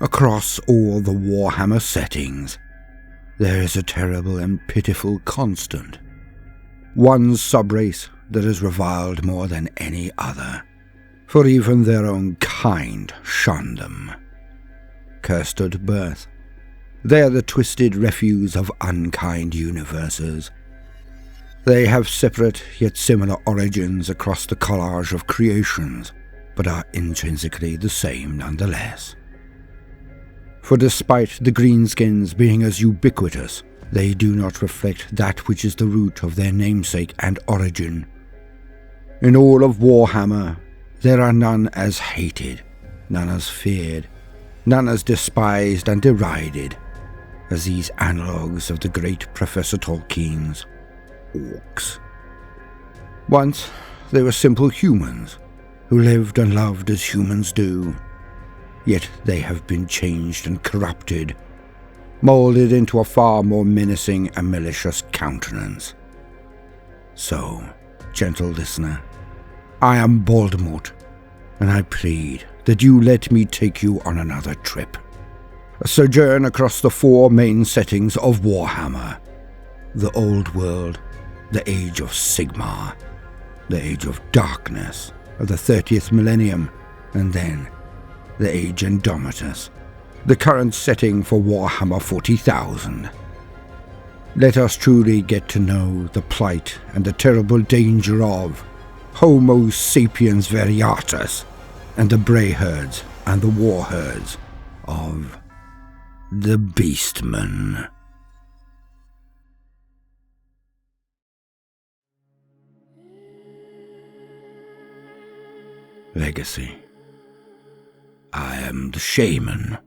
across all the Warhammer settings, there is a terrible and pitiful constant. One subrace that is reviled more than any other, for even their own kind shun them. Cursed at birth, they are the twisted refuse of unkind universes. They have separate yet similar origins across the collage of creations, but are intrinsically the same nonetheless. For despite the greenskins being as ubiquitous, they do not reflect that which is the root of their namesake and origin. In all of Warhammer, there are none as hated, none as feared, none as despised and derided as these analogues of the great Professor Tolkien's orcs. Once, they were simple humans who lived and loved as humans do, yet they have been changed and corrupted, moulded into a far more menacing and malicious countenance. So, gentle listener, I am Baldermort, and I plead that you let me take you on another trip. A sojourn across the 4 main settings of Warhammer: the Old World, the Age of Sigmar, the Age of Darkness of the 30th millennium, and then the Age Indomitus, the current setting for Warhammer 40,000. Let us truly get to know the plight and the terrible danger of Homo sapiens variatus, and the bray herds and the war herds of the Beastmen. Legacy. I am the shaman,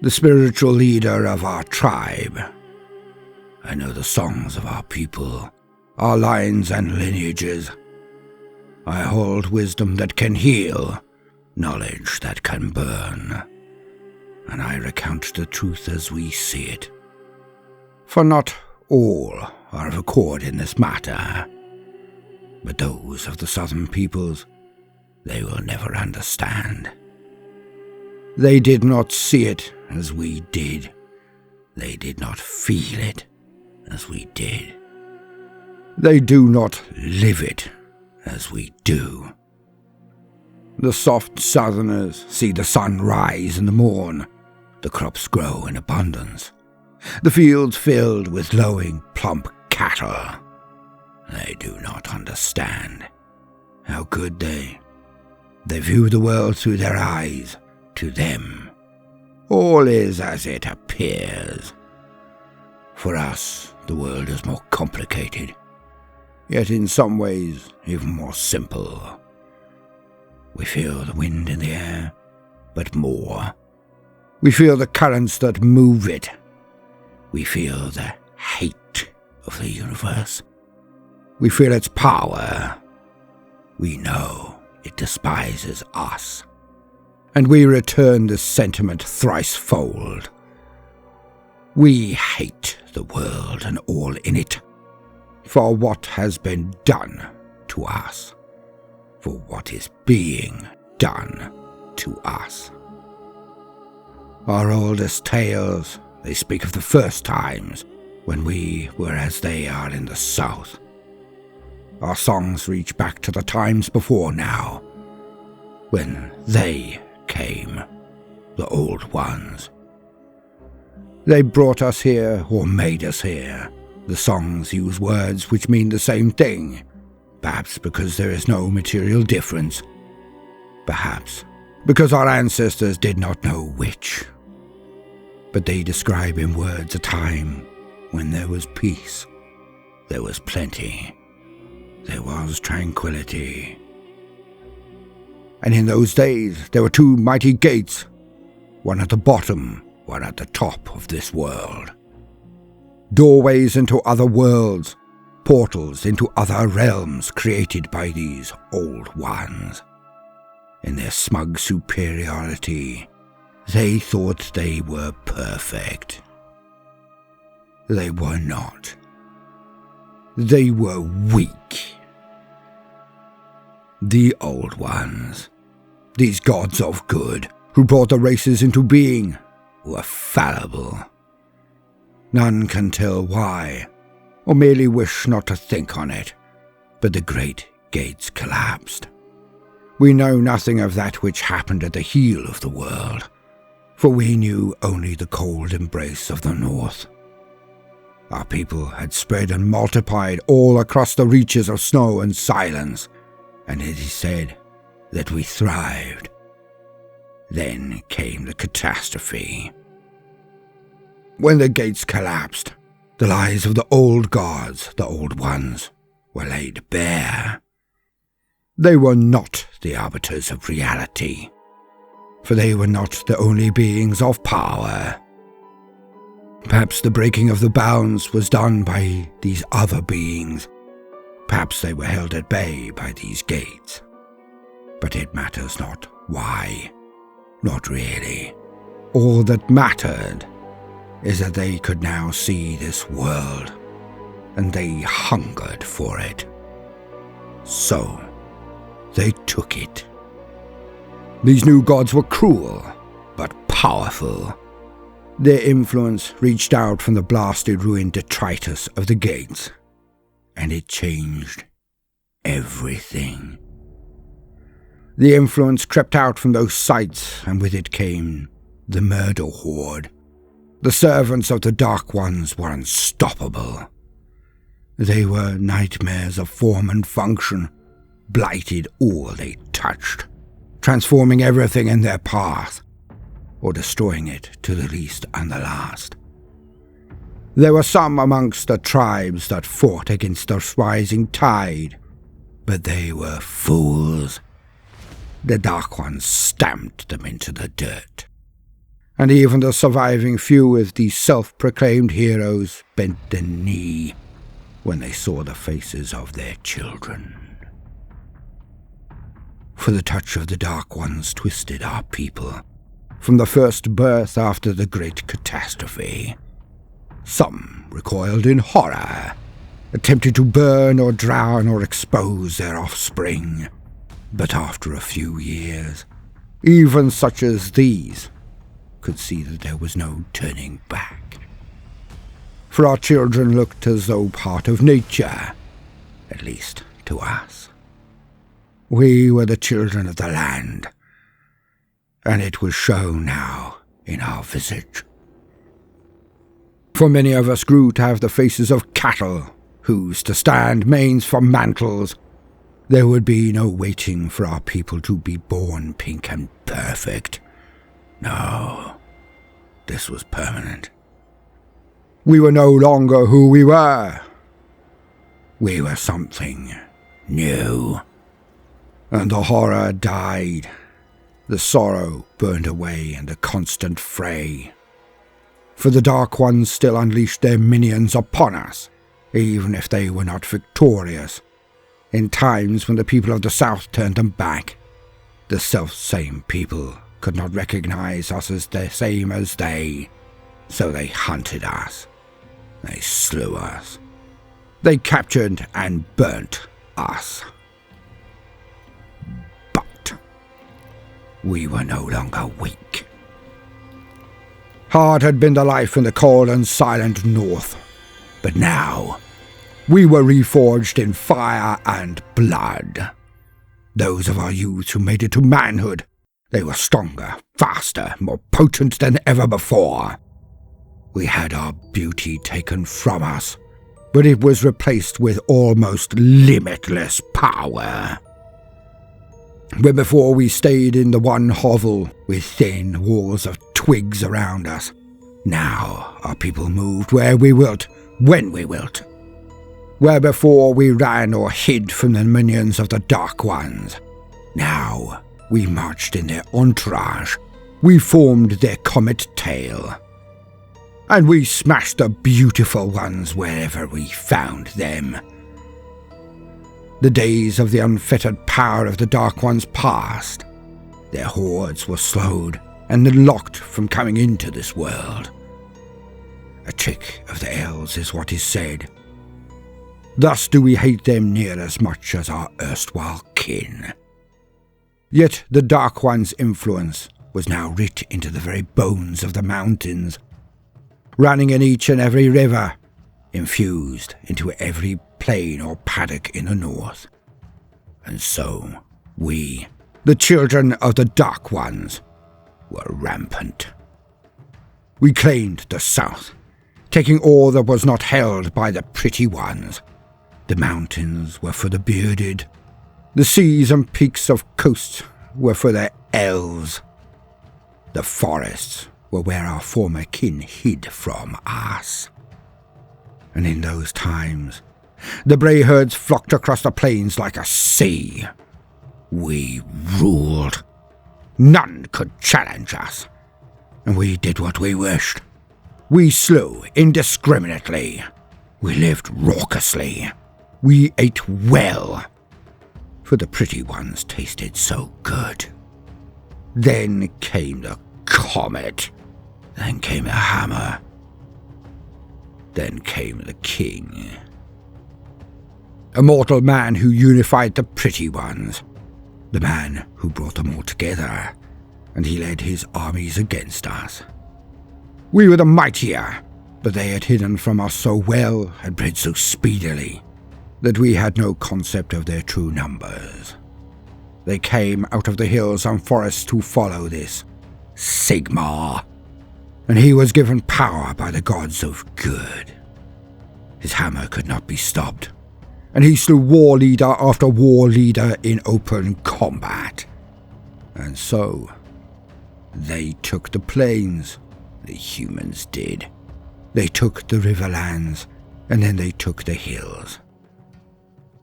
the spiritual leader of our tribe. I know the songs of our people, our lines and lineages. I hold wisdom that can heal, knowledge that can burn, and I recount the truth as we see it. For not all are of accord in this matter, but those of the southern peoples, they will never understand. They did not see it as we did. They did not feel it as we did. They do not live it as we do. The soft southerners see the sun rise in the morn, the crops grow in abundance, the fields filled with lowing, plump cattle. They do not understand. How could they? They view the world through their eyes. To them, all is as it appears. For us, the world is more complicated, yet in some ways even more simple. We feel the wind in the air, but more. We feel the currents that move it. We feel the hate of the universe. We feel its power. We know it despises us. And we return the sentiment thrice-fold. We hate the world and all in it, for what has been done to us, for what is being done to us. Our oldest tales, they speak of the first times, when we were as they are in the south. Our songs reach back to the times before now, when they came, the old ones. They brought us here, or made us here. The songs use words which mean the same thing, perhaps because there is no material difference, perhaps because our ancestors did not know which. But they describe in words a time when there was peace, there was plenty, there was tranquility. And in those days there were 2 mighty gates, one at the bottom, one at the top of this world. Doorways into other worlds, portals into other realms created by these old ones. In their smug superiority, they thought they were perfect. They were not. They were weak. The old ones, these gods of good, who brought the races into being, were fallible. None can tell why, or merely wish not to think on it, but the great gates collapsed. We know nothing of that which happened at the heel of the world, for we knew only the cold embrace of the north. Our people had spread and multiplied all across the reaches of snow and silence, and it is said that we thrived. Then came the catastrophe. When the gates collapsed, the lies of the old gods, the old ones, were laid bare. They were not the arbiters of reality, for they were not the only beings of power. Perhaps the breaking of the bounds was done by these other beings. Perhaps they were held at bay by these gates. But it matters not why. Not really. All that mattered is that they could now see this world, and they hungered for it. So, they took it. These new gods were cruel, but powerful. Their influence reached out from the blasted, ruined detritus of the gates, and it changed everything. The influence crept out from those sites, and with it came the murder horde. The servants of the Dark Ones were unstoppable. They were nightmares of form and function, blighted all they touched, transforming everything in their path, or destroying it to the least and the last. There were some amongst the tribes that fought against the rising tide, but they were fools. The Dark Ones stamped them into the dirt, and even the surviving few of these self-proclaimed heroes bent the knee when they saw the faces of their children. For the touch of the Dark Ones twisted our people from the first birth after the great catastrophe. Some recoiled in horror, attempted to burn or drown or expose their offspring. But after a few years, even such as these could see that there was no turning back. For our children looked as though part of nature, at least to us. We were the children of the land, and it was shown now in our visage. For many of us grew to have the faces of cattle, whose to stand manes for mantles. There would be no waiting for our people to be born pink and perfect. No, this was permanent. We were no longer who we were. We were something new. And the horror died. The sorrow burned away in the constant fray. For the Dark Ones still unleashed their minions upon us, even if they were not victorious. In times when the people of the South turned them back, the self-same people could not recognize us as the same as they, so they hunted us. They slew us. They captured and burnt us. But we were no longer weak. Hard had been the life in the cold and silent North, but now we were reforged in fire and blood. Those of our youth who made it to manhood, they were stronger, faster, more potent than ever before. We had our beauty taken from us, but it was replaced with almost limitless power. Where before we stayed in the one hovel with thin walls of twigs around us, now our people moved where we wilt, when we wilt. Where before we ran or hid from the minions of the Dark Ones, now we marched in their entourage, we formed their comet tail. And we smashed the beautiful ones wherever we found them. The days of the unfettered power of the Dark Ones passed. Their hordes were slowed and locked from coming into this world. A trick of the elves is what is said. Thus do we hate them near as much as our erstwhile kin. Yet the Dark One's influence was now writ into the very bones of the mountains, running in each and every river, infused into every plain or paddock in the north. And so we, the children of the Dark Ones, were rampant. We claimed the south, taking all that was not held by the Pretty Ones. The mountains were for the bearded. The seas and peaks of coast were for the elves. The forests were where our former kin hid from us. And in those times, the bray herds flocked across the plains like a sea. We ruled. None could challenge us. And we did what we wished. We slew indiscriminately. We lived raucously. We ate well. For the Pretty Ones tasted so good. Then came the comet. Then came the hammer. Then came the king. A mortal man who unified the Pretty Ones. The man who brought them all together. And he led his armies against us. We were the mightier, but they had hidden from us so well, had bred so speedily, that we had no concept of their true numbers. They came out of the hills and forests to follow this Sigmar, and he was given power by the gods of good. His hammer could not be stopped, and he slew war leader after war leader in open combat. And so, they took the plains, the humans did. They took the riverlands, and then they took the hills.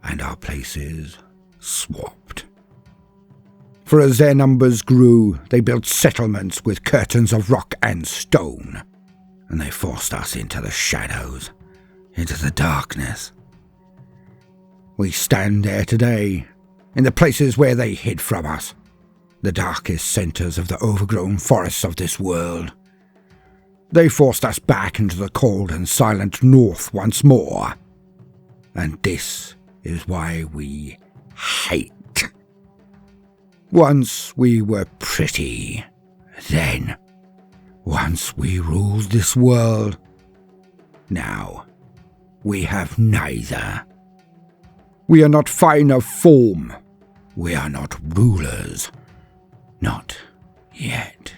And our places swapped. For as their numbers grew, they built settlements with curtains of rock and stone, and they forced us into the shadows, into the darkness. We stand there today, in the places where they hid from us, the darkest centres of the overgrown forests of this world. They forced us back into the cold and silent north once more, and this is why we hate. Once we were pretty, then, once we ruled this world. Now, we have neither. We are not fine of form. We are not rulers. Not yet.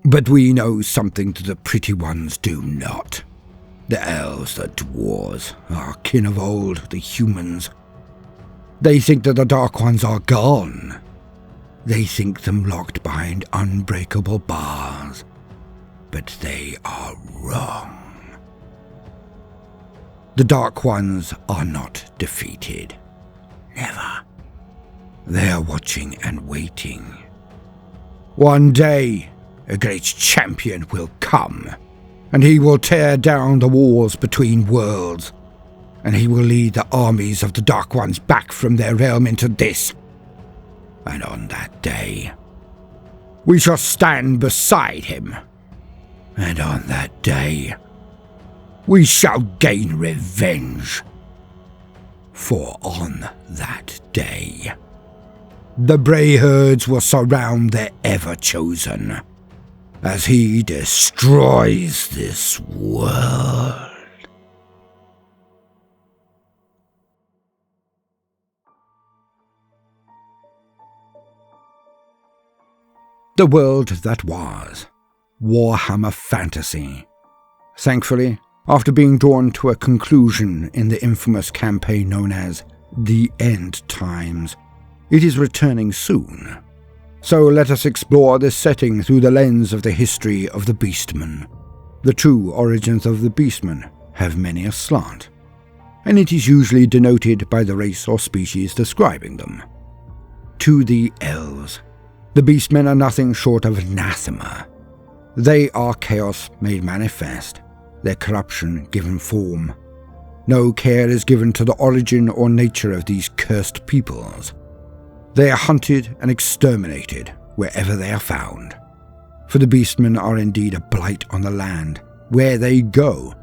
But we know something that the Pretty Ones do not. The elves, the dwarves, our kin of old, the humans. They think that the Dark Ones are gone. They think them locked behind unbreakable bars. But they are wrong. The Dark Ones are not defeated. Never. They are watching and waiting. One day, a great champion will come, and he will tear down the walls between worlds, and he will lead the armies of the Dark Ones back from their realm into this. And on that day, we shall stand beside him. And on that day, we shall gain revenge. For on that day, the bray herds will surround their ever-chosen, as he destroys this world. The world that was. Warhammer fantasy. Thankfully, after being drawn to a conclusion in the infamous campaign known as The End Times, it is returning soon. So let us explore this setting through the lens of the history of the Beastmen. The true origins of the Beastmen have many a slant, and it is usually denoted by the race or species describing them. To the elves, the Beastmen are nothing short of anathema. They are chaos made manifest, their corruption given form. No care is given to the origin or nature of these cursed peoples. They are hunted and exterminated wherever they are found. For the Beastmen are indeed a blight on the land. Where they go,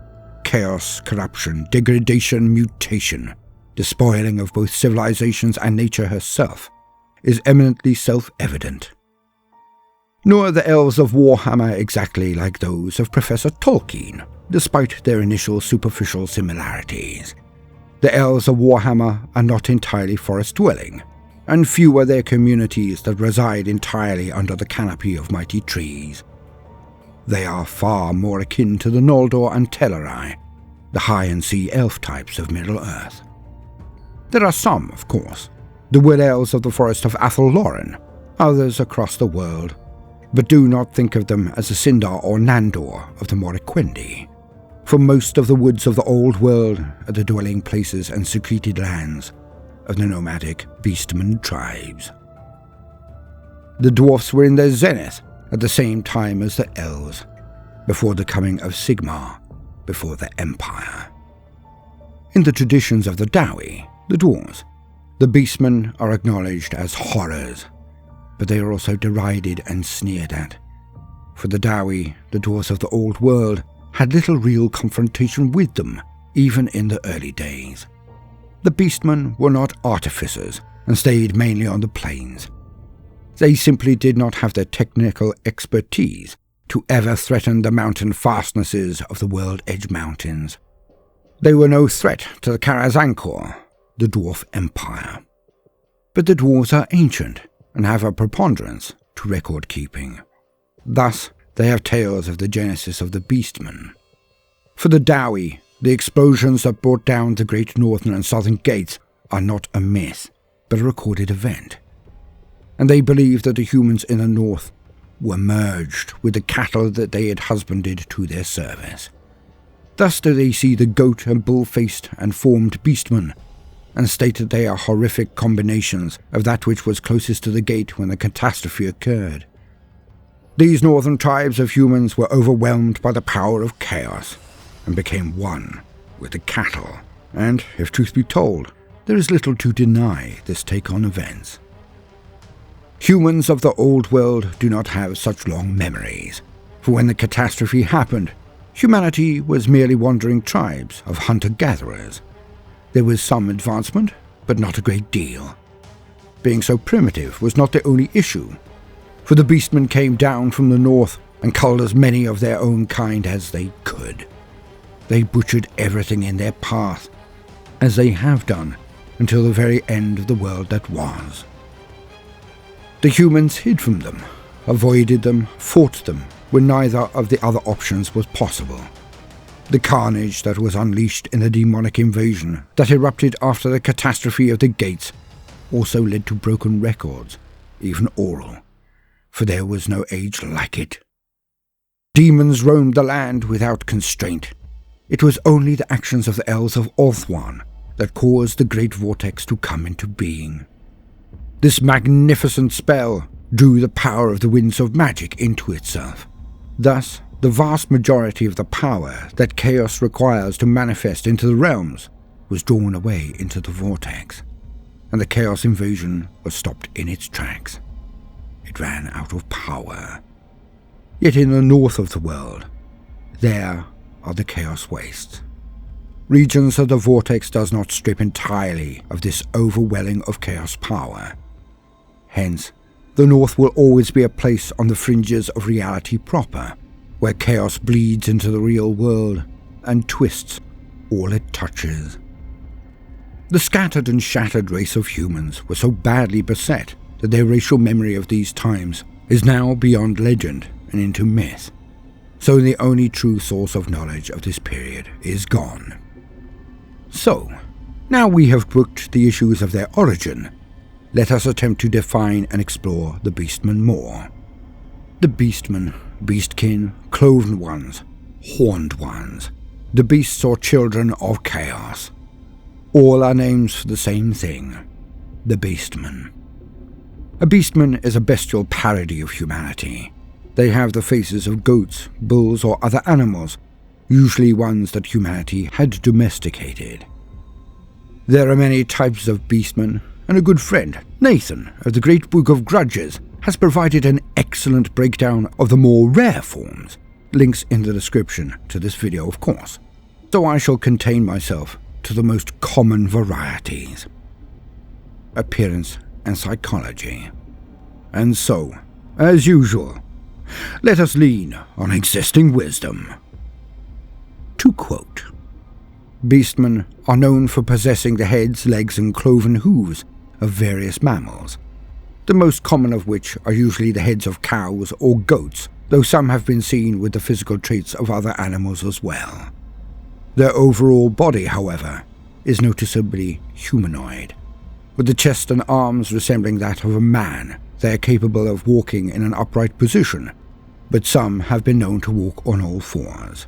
chaos, corruption, degradation, mutation, despoiling of both civilizations and nature herself, is eminently self-evident. nor are the elves of Warhammer exactly like those of Professor Tolkien, despite their initial superficial similarities. The elves of Warhammer are not entirely forest-dwelling, and few are their communities that reside entirely under the canopy of mighty trees. They are far more akin to the Noldor and Tellarei, the high and sea elf types of Middle-earth. There are some, of course, the wood elves of the forest of Athel-Loren, others across the world, but do not think of them as the Sindar or Nandor of the Moriquendi, for most of the woods of the Old World are the dwelling places and secreted lands of the nomadic Beastmen tribes. The dwarfs were in their zenith at the same time as the elves, before the coming of Sigmar, before the Empire. In the traditions of the Dawi, the dwarves, the Beastmen are acknowledged as horrors, but they are also derided and sneered at. For the Dawi, the dwarves of the Old World had little real confrontation with them, even in the early days. The Beastmen were not artificers and stayed mainly on the plains. They simply did not have the technical expertise to ever threaten the mountain fastnesses of the World Edge Mountains. They were no threat to the Karazankor, the Dwarf Empire. But the dwarves are ancient and have a preponderance to record keeping. Thus, they have tales of the genesis of the Beastmen. For the Dawi, the explosions that brought down the great northern and southern gates are not a myth, but a recorded event. And they believe that the humans in the north were merged with the cattle that they had husbanded to their service. Thus do they see the goat and bull-faced and formed Beastmen, and state that they are horrific combinations of that which was closest to the gate when the catastrophe occurred. These northern tribes of humans were overwhelmed by the power of chaos, and became one with the cattle, and, if truth be told, there is little to deny this take on events. Humans of the Old World do not have such long memories, for when the catastrophe happened, humanity was merely wandering tribes of hunter-gatherers. There was some advancement, but not a great deal. Being so primitive was not the only issue, for the Beastmen came down from the north and culled as many of their own kind as they could. They butchered everything in their path, as they have done until the very end of the world that was. The humans hid from them, avoided them, fought them, when neither of the other options was possible. The carnage that was unleashed in the demonic invasion that erupted after the catastrophe of the gates also led to broken records, even oral, for there was no age like it. Demons roamed the land without constraint. It was only the actions of the elves of Orthwan that caused the great vortex to come into being. This magnificent spell drew the power of the winds of magic into itself. Thus, the vast majority of the power that chaos requires to manifest into the realms was drawn away into the vortex, and the chaos invasion was stopped in its tracks. It ran out of power. Yet in the north of the world, there are the chaos wastes. Regions of the vortex does not strip entirely of this overwhelming of chaos power. Hence, the north will always be a place on the fringes of reality proper, where chaos bleeds into the real world and twists all it touches. The scattered and shattered race of humans were so badly beset that their racial memory of these times is now beyond legend and into myth, so the only true source of knowledge of this period is gone. So, now we have brooked the issues of their origin, let us attempt to define and explore the Beastmen more. The Beastmen, Beastkin, Cloven Ones, Horned Ones, the beasts or children of chaos. All are names for the same thing, the Beastmen. A Beastman is a bestial parody of humanity. They have the faces of goats, bulls, or other animals, usually ones that humanity had domesticated. There are many types of Beastmen, and a good friend, Nathan, of the Great Book of Grudges, has provided an excellent breakdown of the more rare forms. Links in the description to this video, of course. So I shall contain myself to the most common varieties. Appearance and psychology. And so, as usual, let us lean on existing wisdom. To quote, Beastmen are known for possessing the heads, legs, and cloven hooves of various mammals, the most common of which are usually the heads of cows or goats, though some have been seen with the physical traits of other animals as well. Their overall body, however, is noticeably humanoid. With the chest and arms resembling that of a man, they are capable of walking in an upright position, but some have been known to walk on all fours.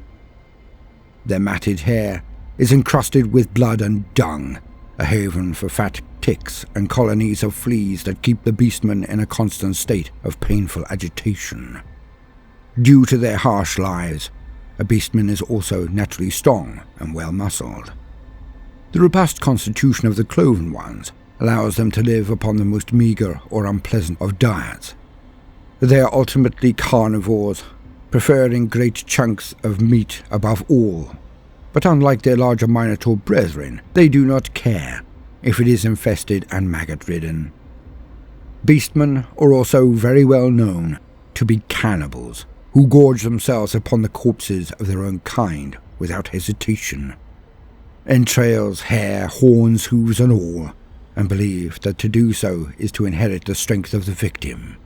Their matted hair is encrusted with blood and dung, a haven for fat ticks and colonies of fleas that keep the beastmen in a constant state of painful agitation. Due to their harsh lives, a beastman is also naturally strong and well-muscled. The robust constitution of the cloven ones allows them to live upon the most meagre or unpleasant of diets. They are ultimately carnivores, preferring great chunks of meat above all, but unlike their larger minotaur brethren, they do not care if it is infested and maggot-ridden. Beastmen are also very well known to be cannibals, who gorge themselves upon the corpses of their own kind without hesitation. Entrails, hair, horns, hooves and all, and believe that to do so is to inherit the strength of the victim.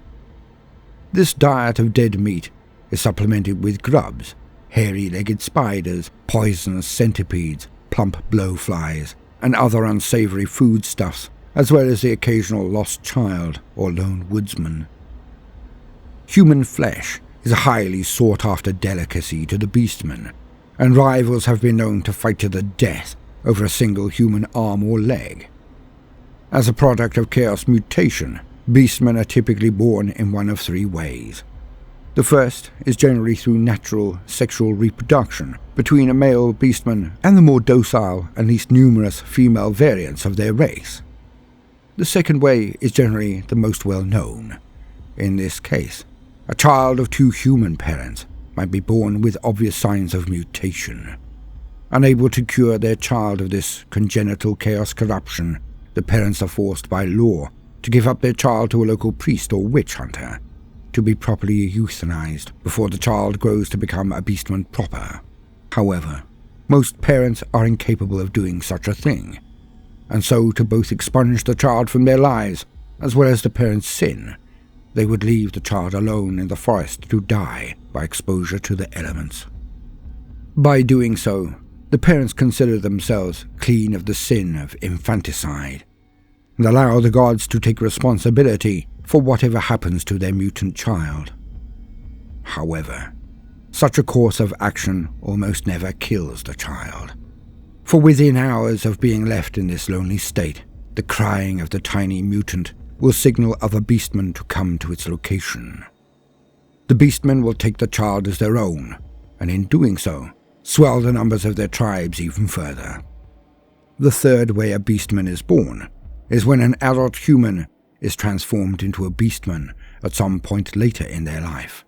This diet of dead meat is supplemented with grubs, hairy-legged spiders, poisonous centipedes, plump blowflies, and other unsavory foodstuffs, as well as the occasional lost child or lone woodsman. Human flesh is a highly sought-after delicacy to the beastmen, and rivals have been known to fight to the death over a single human arm or leg. As a product of chaos mutation, beastmen are typically born in one of three ways. The first is generally through natural sexual reproduction between a male beastman and the more docile and least numerous female variants of their race. The second way is generally the most well known. In this case, a child of two human parents might be born with obvious signs of mutation. Unable to cure their child of this congenital chaos corruption, the parents are forced by law to give up their child to a local priest or witch hunter to be properly euthanized before the child grows to become a beastman proper. However, most parents are incapable of doing such a thing, and so to both expunge the child from their lives as well as the parents' sin, they would leave the child alone in the forest to die by exposure to the elements. By doing so, the parents consider themselves clean of the sin of infanticide, and allow the gods to take responsibility for whatever happens to their mutant child. However, such a course of action almost never kills the child, for within hours of being left in this lonely state, the crying of the tiny mutant will signal other beastmen to come to its location. The beastmen will take the child as their own, and in doing so, swell the numbers of their tribes even further. The third way a beastman is born is when an adult human is transformed into a beastman at some point later in their life.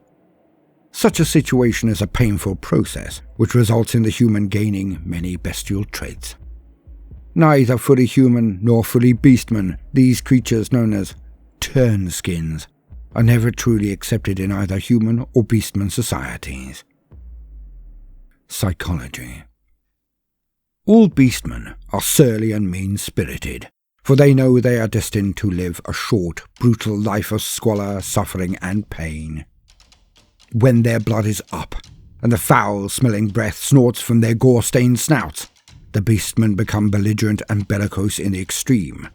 Such a situation is a painful process which results in the human gaining many bestial traits. Neither fully human nor fully beastman, these creatures known as turnskins are never truly accepted in either human or beastman societies. Psychology. All beastmen are surly and mean-spirited, for they know they are destined to live a short, brutal life of squalor, suffering, and pain. When their blood is up, and the foul-smelling breath snorts from their gore-stained snouts, the beastmen become belligerent and bellicose in the extreme,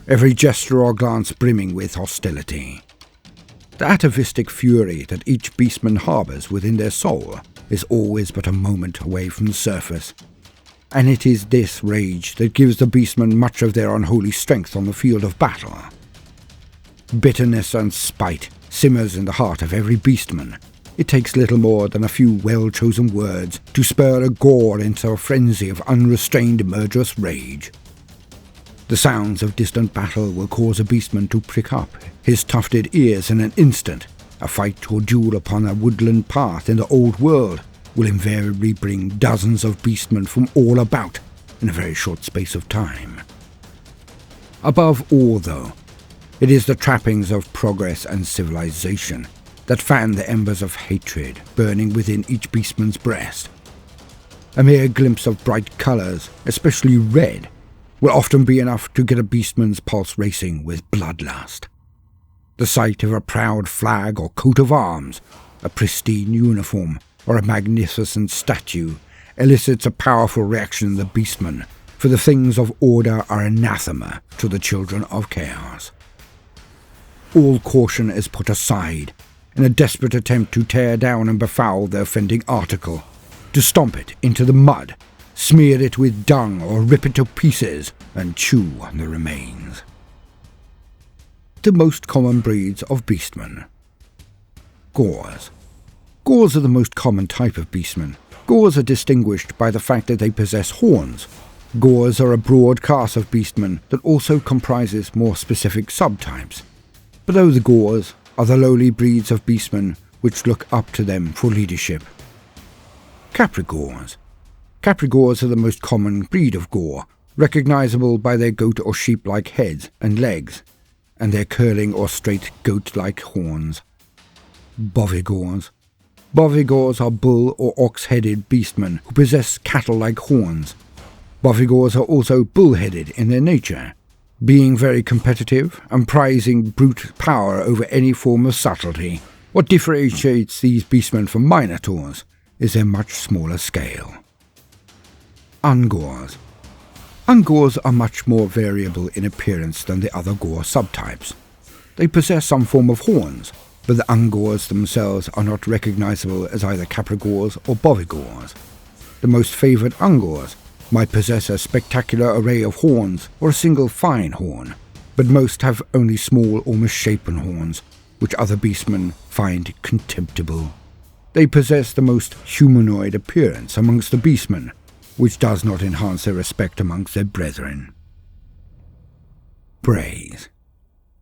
every gesture or glance brimming with hostility. The atavistic fury that each beastman harbours within their soul is always but a moment away from the surface, and it is this rage that gives the beastmen much of their unholy strength on the field of battle. Bitterness and spite simmers in the heart of every beastman. It takes little more than a few well-chosen words to spur a gore into a frenzy of unrestrained murderous rage. The sounds of distant battle will cause a beastman to prick up his tufted ears in an instant. A fight or duel upon a woodland path in the old world will invariably bring dozens of beastmen from all about in a very short space of time. Above all, though, it is the trappings of progress and civilization that fan the embers of hatred burning within each beastman's breast. A mere glimpse of bright colours, especially red, will often be enough to get a beastman's pulse racing with bloodlust. The sight of a proud flag or coat of arms, a pristine uniform, or a magnificent statue elicits a powerful reaction in the beastman, for the things of order are anathema to the children of chaos. All caution is put aside in a desperate attempt to tear down and befoul the offending article, to stomp it into the mud, smear it with dung, or rip it to pieces and chew on the remains. The most common breeds of beastmen. Gors. Gors are the most common type of beastmen. Gors are distinguished by the fact that they possess horns. Gors are a broad class of beastmen that also comprises more specific subtypes. Below the Gors are the lowly breeds of beastmen which look up to them for leadership. Caprigors. Caprigors are the most common breed of Gor, recognizable by their goat or sheep-like heads and legs, and their curling or straight goat-like horns. Bovigors. Bovigors are bull or ox-headed beastmen who possess cattle-like horns. Bovigors are also bull-headed in their nature, being very competitive and prizing brute power over any form of subtlety. What differentiates these beastmen from minotaurs is their much smaller scale. Ungors. Ungors are much more variable in appearance than the other Gor subtypes. They possess some form of horns, but the Ungors themselves are not recognizable as either Caprigors or Bovigors. The most favoured Ungors might possess a spectacular array of horns or a single fine horn, but most have only small or misshapen horns, which other beastmen find contemptible. They possess the most humanoid appearance amongst the beastmen, which does not enhance their respect amongst their brethren. Brays.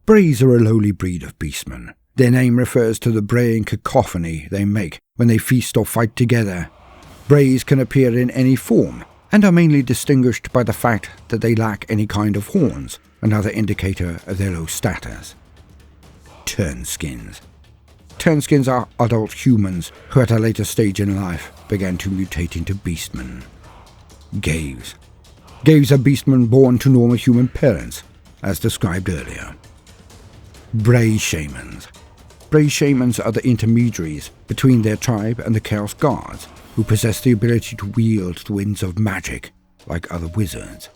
Brays are a lowly breed of beastmen. Their name refers to the braying cacophony they make when they feast or fight together. Brays can appear in any form, and are mainly distinguished by the fact that they lack any kind of horns, another indicator of their low status. Turnskins. Turnskins are adult humans who at a later stage in life began to mutate into beastmen. Gaves. Gaves are beastmen born to normal human parents, as described earlier. Bray Shamans. Bray Shamans are the intermediaries between their tribe and the Chaos Guards, who possess the ability to wield the winds of magic, like other wizards.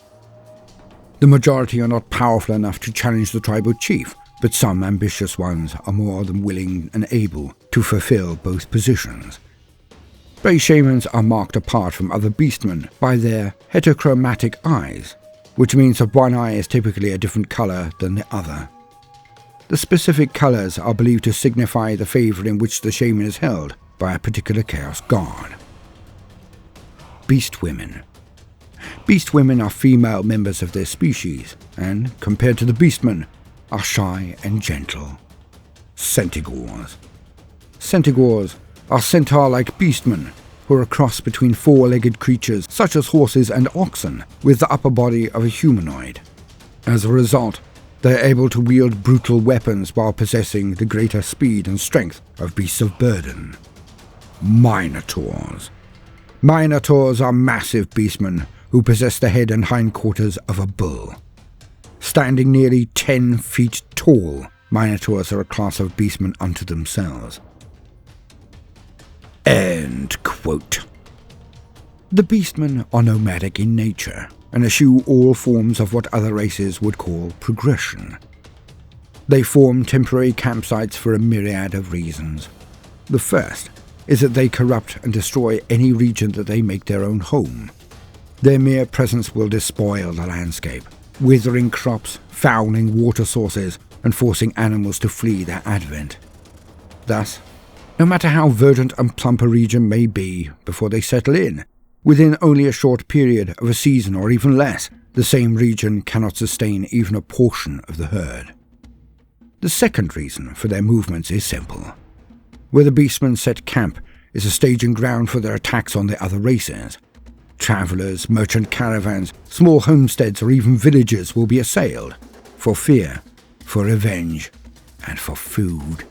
The majority are not powerful enough to challenge the tribal chief, but some ambitious ones are more than willing and able to fulfill both positions. Bray Shamans are marked apart from other beastmen by their heterochromatic eyes, which means that one eye is typically a different colour than the other. The specific colours are believed to signify the favour in which the shaman is held by a particular Chaos Guard. Beast women. Beast women are female members of their species, and, compared to the beastmen, are shy and gentle. Centaurs. Centaurs are centaur-like beastmen, who are a cross between four-legged creatures such as horses and oxen, with the upper body of a humanoid. As a result, they are able to wield brutal weapons while possessing the greater speed and strength of beasts of burden. Minotaurs. Minotaurs are massive beastmen who possess the head and hindquarters of a bull. Standing nearly 10 feet tall, Minotaurs are a class of beastmen unto themselves. End quote. The beastmen are nomadic in nature and eschew all forms of what other races would call progression. They form temporary campsites for a myriad of reasons. The first is that they corrupt and destroy any region that they make their own home. Their mere presence will despoil the landscape, withering crops, fouling water sources, and forcing animals to flee their advent. Thus, no matter how verdant and plump a region may be before they settle in, within only a short period of a season or even less, the same region cannot sustain even a portion of the herd. The second reason for their movements is simple. Where the beastmen set camp is a staging ground for their attacks on the other races. Travellers, merchant caravans, small homesteads or even villages will be assailed, for fear, for revenge, and for food.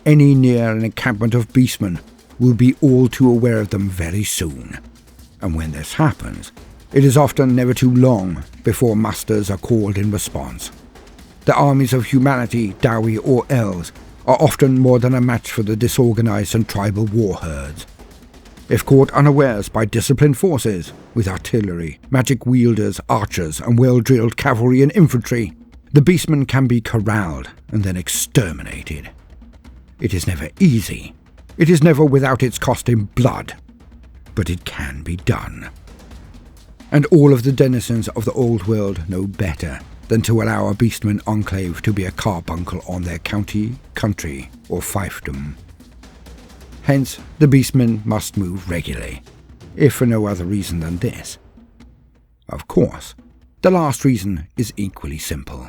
any near an encampment of beastmen will be all too aware of them very soon. And when this happens, it is often never too long before musters are called in response. The armies of humanity, Dawi or elves, are often more than a match for the disorganized and tribal war herds. If caught unawares by disciplined forces, with artillery, magic wielders, archers, and well-drilled cavalry and infantry, the beastmen can be corralled and then exterminated. It is never easy. It is never without its cost in blood. But it can be done. And all of the denizens of the old world know better than to allow a beastman enclave to be a carbuncle on their county, country, or fiefdom. Hence, the beastmen must move regularly, if for no other reason than this. Of course, the last reason is equally simple.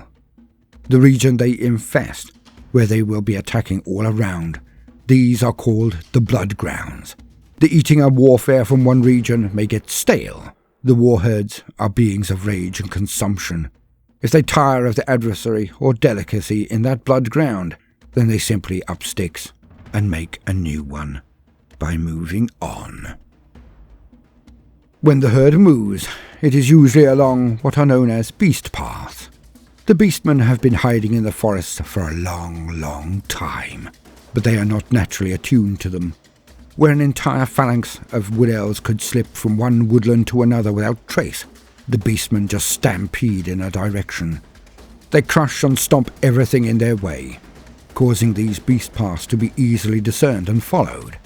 The region they infest, where they will be attacking all around, these are called the blood grounds. The eating of warfare from one region may get stale. The warherds are beings of rage and consumption. If they tire of the adversary or delicacy in that blood ground, then they simply up sticks and make a new one by moving on. When the herd moves, it is usually along what are known as beast paths. The beastmen have been hiding in the forests for a long, long time, but they are not naturally attuned to them. Where an entire phalanx of wood elves could slip from one woodland to another without trace, the beastmen just stampede in a direction. They crush and stomp everything in their way, causing these beast paths to be easily discerned and followed.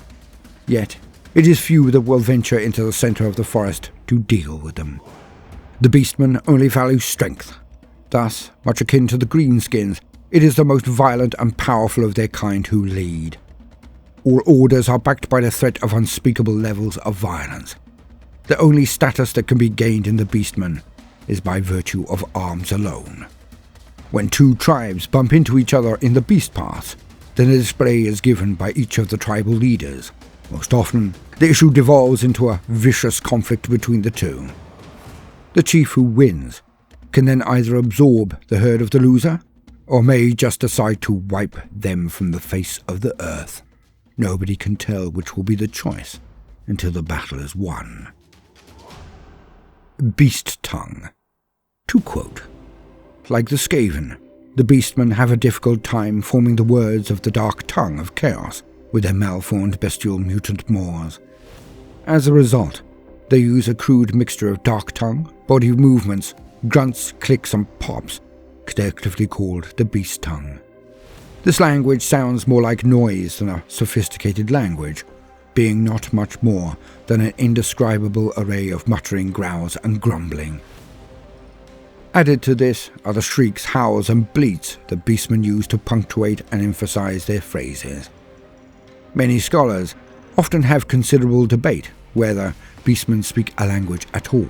Yet, it is few that will venture into the centre of the forest to deal with them. The beastmen only value strength. Thus, much akin to the greenskins, it is the most violent and powerful of their kind who lead. All orders are backed by the threat of unspeakable levels of violence. The only status that can be gained in the beastmen is by virtue of arms alone. When two tribes bump into each other in the beast paths, then a display is given by each of the tribal leaders. Most often, the issue devolves into a vicious conflict between the two. The chief who wins can then either absorb the herd of the loser, or may just decide to wipe them from the face of the earth. Nobody can tell which will be the choice until the battle is won. Beast tongue. To quote, like the Skaven, the beastmen have a difficult time forming the words of the dark tongue of chaos with their malformed bestial mutant maws. As a result, they use a crude mixture of dark tongue, body movements, grunts, clicks and pops, collectively called the beast tongue. This language sounds more like noise than a sophisticated language, being not much more than an indescribable array of muttering, growls and grumbling. Added to this are the shrieks, howls and bleats that beastmen use to punctuate and emphasize their phrases. Many scholars often have considerable debate whether beastmen speak a language at all.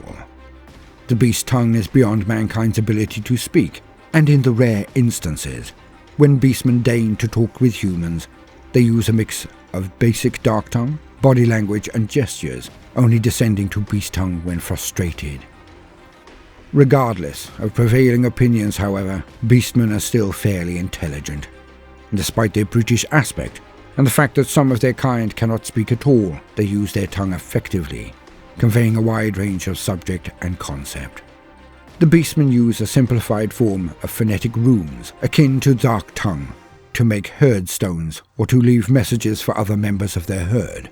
The beast tongue is beyond mankind's ability to speak, and in the rare instances when beastmen deign to talk with humans, they use a mix of basic dark tongue, body language and gestures, only descending to beast tongue when frustrated. Regardless of prevailing opinions, however, beastmen are still fairly intelligent. Despite their brutish aspect, and the fact that some of their kind cannot speak at all, they use their tongue effectively, conveying a wide range of subject and concept. The beastmen use a simplified form of phonetic runes, akin to dark tongue, to make herd stones or to leave messages for other members of their herd.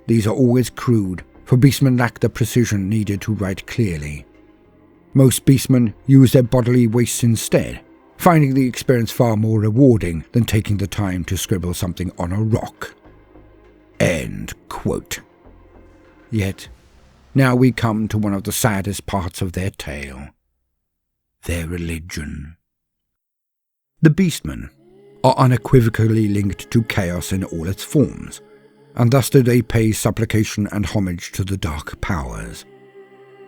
These are always crude, for beastmen lack the precision needed to write clearly. Most beastmen use their bodily wastes instead, finding the experience far more rewarding than taking the time to scribble something on a rock. End quote. Yet, now we come to one of the saddest parts of their tale. Their religion. The beastmen are unequivocally linked to chaos in all its forms, and thus do they pay supplication and homage to the dark powers.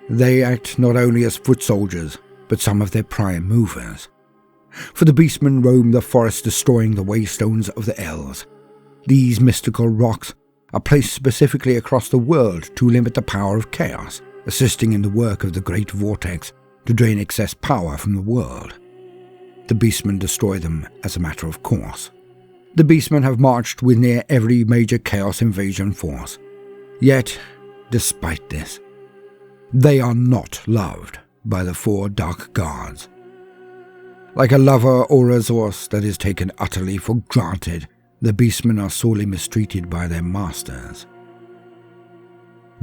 They act not only as foot soldiers, but some of their prime movers. For the beastmen roam the forest, destroying the waystones of the elves. These mystical rocks are placed specifically across the world to limit the power of chaos, assisting in the work of the Great Vortex to drain excess power from the world. The beastmen destroy them as a matter of course. The Beastmen have marched with near every major Chaos invasion force. Yet, despite this, they are not loved by the 4 Dark Guards. Like a lover or resource that is taken utterly for granted, the Beastmen are sorely mistreated by their masters.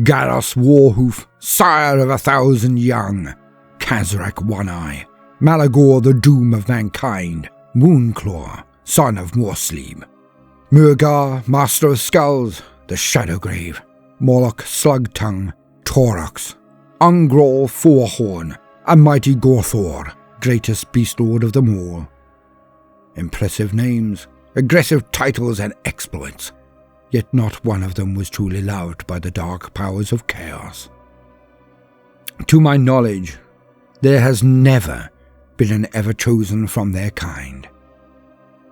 Garros Warhoof, sire of 1,000 young, Kazrak One-Eye, Malagor the doom of mankind, Moonclaw, son of Morsleeb, Murgar, master of skulls, the Shadowgrave, Moloch Slugtongue, Taurox, Ungral Fourhorn, and mighty Gorthor, greatest beast lord of them all. Impressive names, aggressive titles and exploits, yet not one of them was truly loved by the dark powers of chaos. To my knowledge, there has never been an ever-chosen from their kind.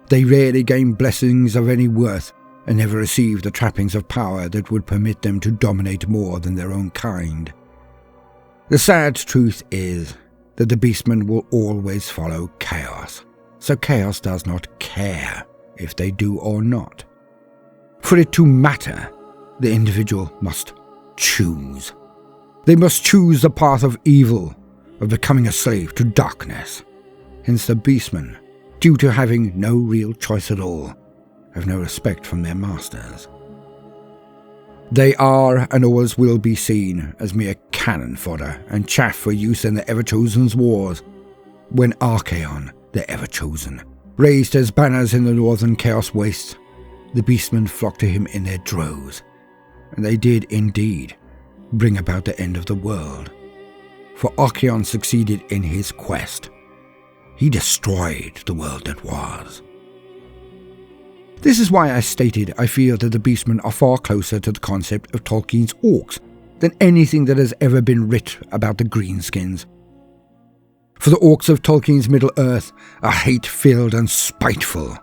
They rarely gain blessings of any worth and never receive the trappings of power that would permit them to dominate more than their own kind. The sad truth is that the Beastmen will always follow chaos, so chaos does not care if they do or not. For it to matter, the individual must choose. They must choose the path of evil, of becoming a slave to darkness. Hence the Beastmen, due to having no real choice at all, have no respect from their masters. They are and always will be seen as mere cannon fodder and chaff for use in the Ever-Chosen's wars. When Archaon, the Ever-Chosen, raised his banners in the northern Chaos Wastes, the Beastmen flocked to him in their droves, and they did indeed bring about the end of the world. For Archaon succeeded in his quest. He destroyed the world that was. This is why I stated I feel that the Beastmen are far closer to the concept of Tolkien's orcs than anything that has ever been writ about the Greenskins. For the orcs of Tolkien's Middle-earth are hate-filled and spiteful,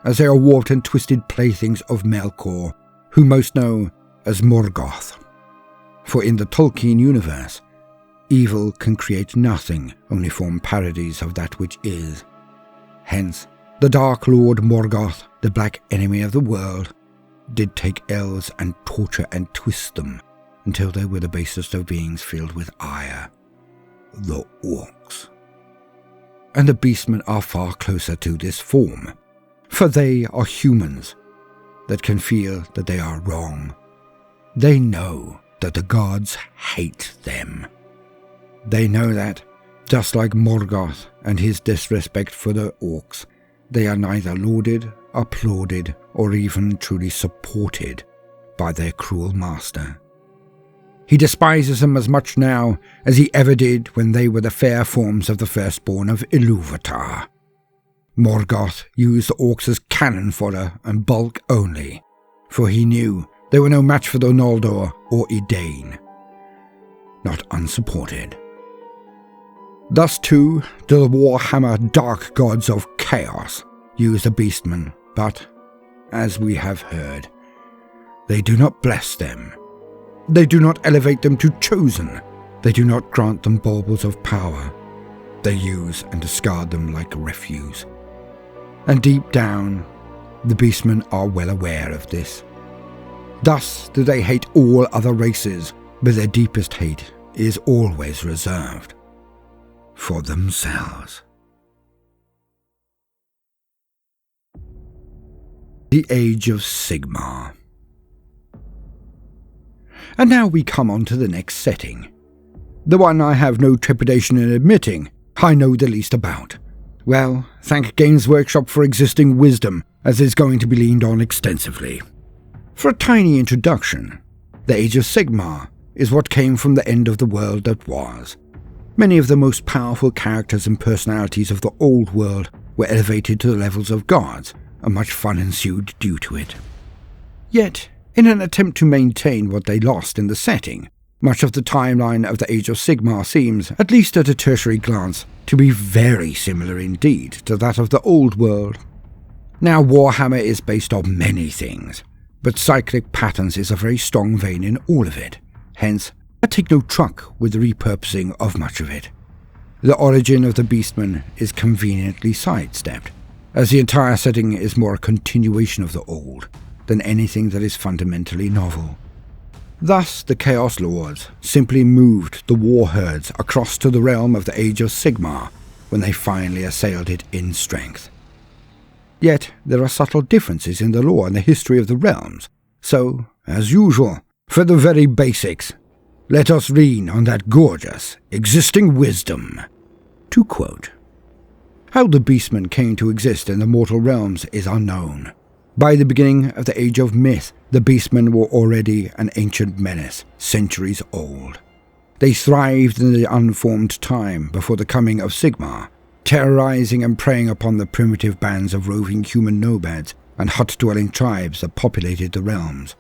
as they are warped and twisted playthings of Melkor, who most know as Morgoth. For in the Tolkien universe, evil can create nothing, only form parodies of that which is. Hence, the Dark Lord Morgoth, the black enemy of the world, did take elves and torture and twist them until they were the basest of beings filled with ire, the orcs. And the Beastmen are far closer to this form, for they are humans that can feel that they are wrong. They know that the gods hate them. They know that, just like Morgoth and his disrespect for the orcs, they are neither lauded, applauded, or even truly supported by their cruel master. He despises them as much now as he ever did when they were the fair forms of the firstborn of Ilúvatar. Morgoth used the orcs as cannon fodder and bulk only, for he knew they were no match for the Noldor or Edain. Not unsupported. Thus too do the Warhammer dark gods of chaos use the Beastmen, but, as we have heard, they do not bless them. They do not elevate them to chosen. They do not grant them baubles of power. They use and discard them like refuse. And deep down, the Beastmen are well aware of this. Thus do they hate all other races, but their deepest hate is always reserved for themselves. The Age of Sigmar. And now we come on to the next setting. The one I have no trepidation in admitting I know the least about. Well, thank Games Workshop for existing wisdom, as is going to be leaned on extensively. For a tiny introduction, the Age of Sigmar is what came from the end of the world that was. Many of the most powerful characters and personalities of the old world were elevated to the levels of gods, and much fun ensued due to it. Yet, in an attempt to maintain what they lost in the setting, much of the timeline of the Age of Sigmar seems, at least at a tertiary glance, to be very similar indeed to that of the old world. Now, Warhammer is based on many things, but cyclic patterns is a very strong vein in all of it. Hence, I take no truck with the repurposing of much of it. The origin of the Beastmen is conveniently sidestepped, as the entire setting is more a continuation of the old than anything that is fundamentally novel. Thus, the Chaos Lords simply moved the war herds across to the realm of the Age of Sigmar when they finally assailed it in strength. Yet, there are subtle differences in the lore and the history of the realms, so, as usual, for the very basics, let us lean on that gorgeous, existing wisdom. To quote, "How the Beastmen came to exist in the mortal realms is unknown. By the beginning of the Age of Myth, the Beastmen were already an ancient menace, centuries old. They thrived in the unformed time before the coming of Sigmar, terrorizing and preying upon the primitive bands of roving human nomads and hut-dwelling tribes that populated the realms.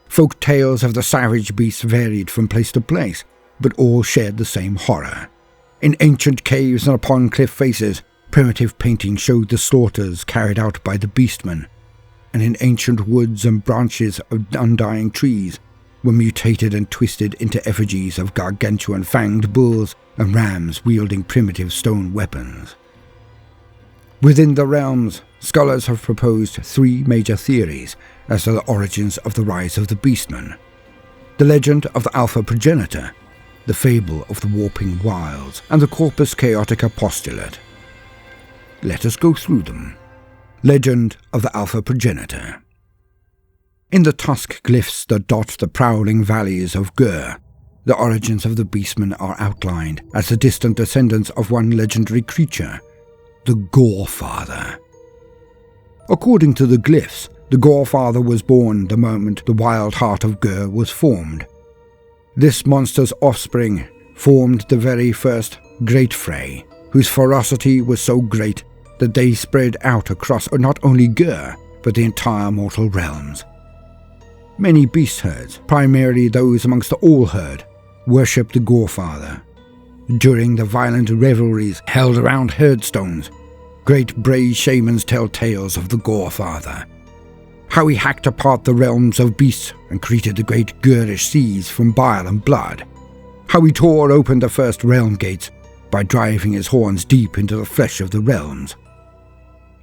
Folk tales of the savage beasts varied from place to place, but all shared the same horror. In ancient caves and upon cliff faces, primitive paintings showed the slaughters carried out by the Beastmen, and in ancient woods and branches of undying trees were mutated and twisted into effigies of gargantuan fanged bulls and rams wielding primitive stone weapons. Within the realms, scholars have proposed three major theories as to the origins of the rise of the Beastmen: the legend of the Alpha Progenitor, the fable of the Warping Wilds, and the Corpus Chaotica postulate. Let us go through them. Legend of the Alpha Progenitor. In the tusk glyphs that dot the prowling valleys of Gur, the origins of the Beastmen are outlined as the distant descendants of one legendary creature, the Gorefather. According to the glyphs, the Gorefather was born the moment the wild heart of Gur was formed. This monster's offspring formed the very first Great Frey, whose ferocity was so great that they spread out across not only Gur, but the entire mortal realms. Many beast herds, primarily those amongst the All-Herd, worshipped the Gorefather. During the violent revelries held around herdstones, great brave shamans tell tales of the Gorefather. How he hacked apart the realms of beasts and created the great Gurish seas from bile and blood. How he tore open the first realm gates by driving his horns deep into the flesh of the realms.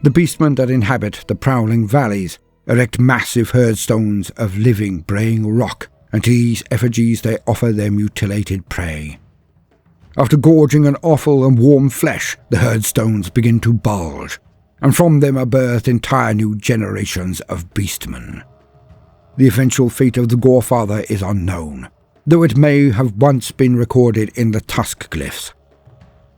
The Beastmen that inhabit the prowling valleys erect massive herdstones of living, braying rock, and to these effigies they offer their mutilated prey. After gorging on offal and warm flesh, the herdstones begin to bulge, and from them are birthed entire new generations of Beastmen. The eventual fate of the Gorefather is unknown, though it may have once been recorded in the tusk glyphs.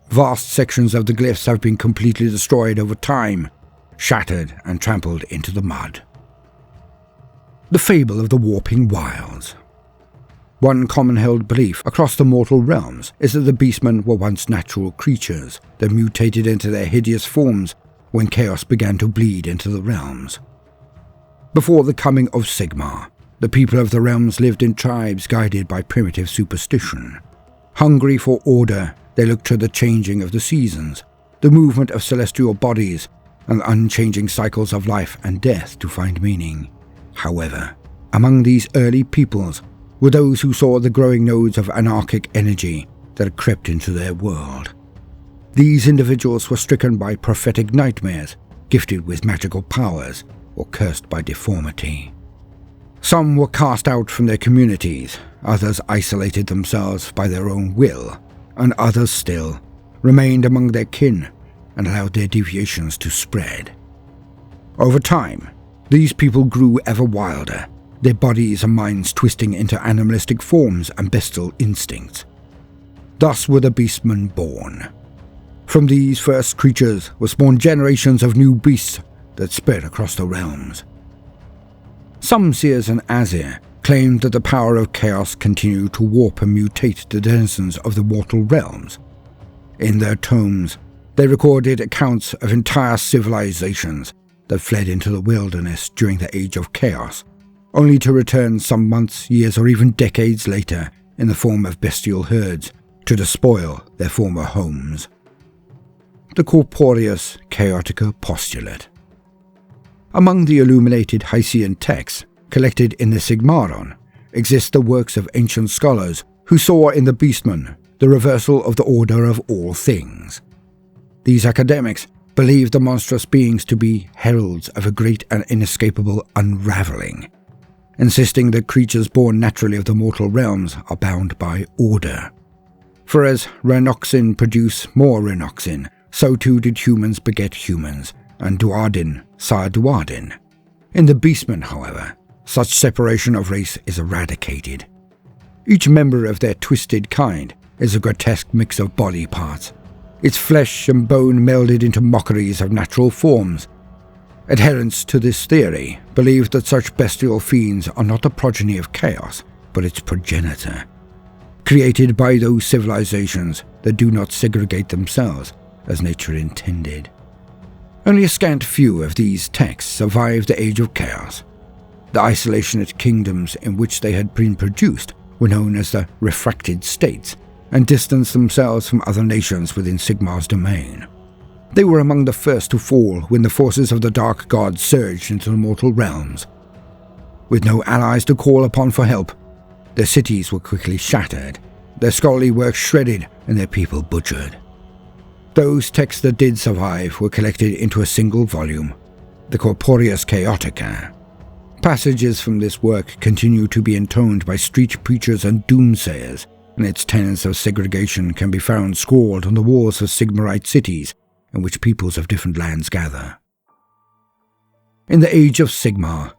Vast sections of the glyphs have been completely destroyed over time, shattered and trampled into the mud. The fable of the Warping Wilds. One common-held belief across the mortal realms is that the Beastmen were once natural creatures that mutated into their hideous forms when chaos began to bleed into the realms. Before the coming of Sigmar, the people of the realms lived in tribes guided by primitive superstition. Hungry for order, they looked to the changing of the seasons, the movement of celestial bodies, and the unchanging cycles of life and death to find meaning. However, among these early peoples were those who saw the growing nodes of anarchic energy that had crept into their world. These individuals were stricken by prophetic nightmares, gifted with magical powers, or cursed by deformity. Some were cast out from their communities, others isolated themselves by their own will, and others still remained among their kin and allowed their deviations to spread. Over time, these people grew ever wilder, their bodies and minds twisting into animalistic forms and bestial instincts. Thus were the Beastmen born. From these first creatures were spawned generations of new beasts that spread across the realms. Some seers and Azir claimed that the power of chaos continued to warp and mutate the denizens of the mortal realms. In their tomes, they recorded accounts of entire civilizations that fled into the wilderness during the Age of Chaos, only to return some months, years, or even decades later in the form of bestial herds to despoil their former homes. The Corpus Chaotica postulate. Among the illuminated Hysian texts collected in the Sigmaron exist the works of ancient scholars who saw in the Beastmen the reversal of the order of all things. These academics believed the monstrous beings to be heralds of a great and inescapable unravelling, insisting that creatures born naturally of the mortal realms are bound by order. For as Renoxin produced more Renoxin, so too did humans beget humans, and Duardin sire Duardin. In the Beastmen, however, such separation of race is eradicated. Each member of their twisted kind is a grotesque mix of body parts, its flesh and bone melded into mockeries of natural forms. Adherents to this theory believe that such bestial fiends are not the progeny of chaos, but its progenitor, created by those civilizations that do not segregate themselves as nature intended. Only a scant few of these texts survived the Age of Chaos. The isolationist kingdoms in which they had been produced were known as the refracted states, and distanced themselves from other nations within Sigmar's domain. They were among the first to fall when the forces of the Dark Gods surged into the mortal realms. With no allies to call upon for help, their cities were quickly shattered, their scholarly work shredded, and their people butchered. Those texts that did survive were collected into a single volume, the Corporeus Chaotica. Passages from this work continue to be intoned by street preachers and doomsayers, and its tenets of segregation can be found scrawled on the walls of Sigmarite cities in which peoples of different lands gather. In the Age of Sigmar,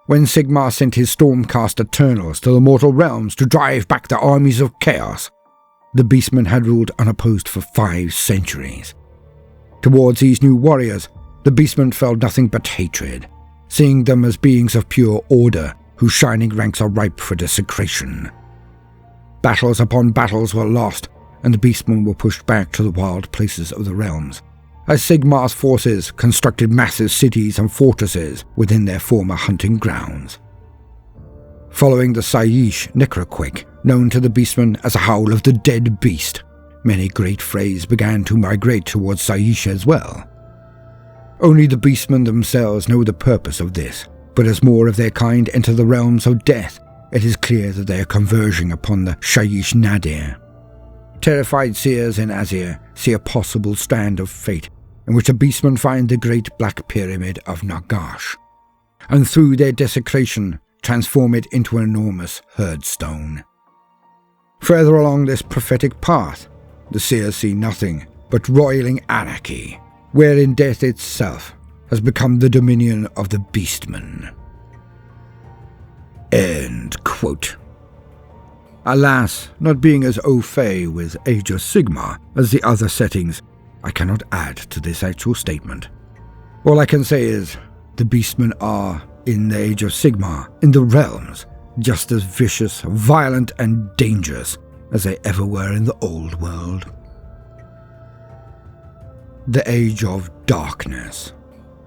when Sigmar sent his Stormcast Eternals to the mortal realms to drive back the armies of chaos, the Beastmen had ruled unopposed for 5 centuries. Towards these new warriors, the Beastmen felt nothing but hatred, seeing them as beings of pure order whose shining ranks are ripe for desecration. Battles upon battles were lost, and the Beastmen were pushed back to the wild places of the realms, as Sigmar's forces constructed massive cities and fortresses within their former hunting grounds. Following the Saish necroquake, known to the Beastmen as a howl of the dead beast, many great Freys began to migrate towards Saish as well. Only the Beastmen themselves know the purpose of this, but as more of their kind enter the realms of death, it is clear that they are converging upon the Shaiish Nadir. Terrified seers in Azir see a possible strand of fate in which the Beastmen find the great black pyramid of Nagash, and through their desecration transform it into an enormous herdstone. Further along this prophetic path, the seers see nothing but roiling anarchy, wherein death itself has become the dominion of the Beastmen. End quote. Alas, not being as au fait with Age of Sigmar as the other settings, I cannot add to this actual statement. All I can say is, the Beastmen are, in the Age of Sigmar, in the realms, just as vicious, violent, and dangerous as they ever were in the old world. The Age of Darkness,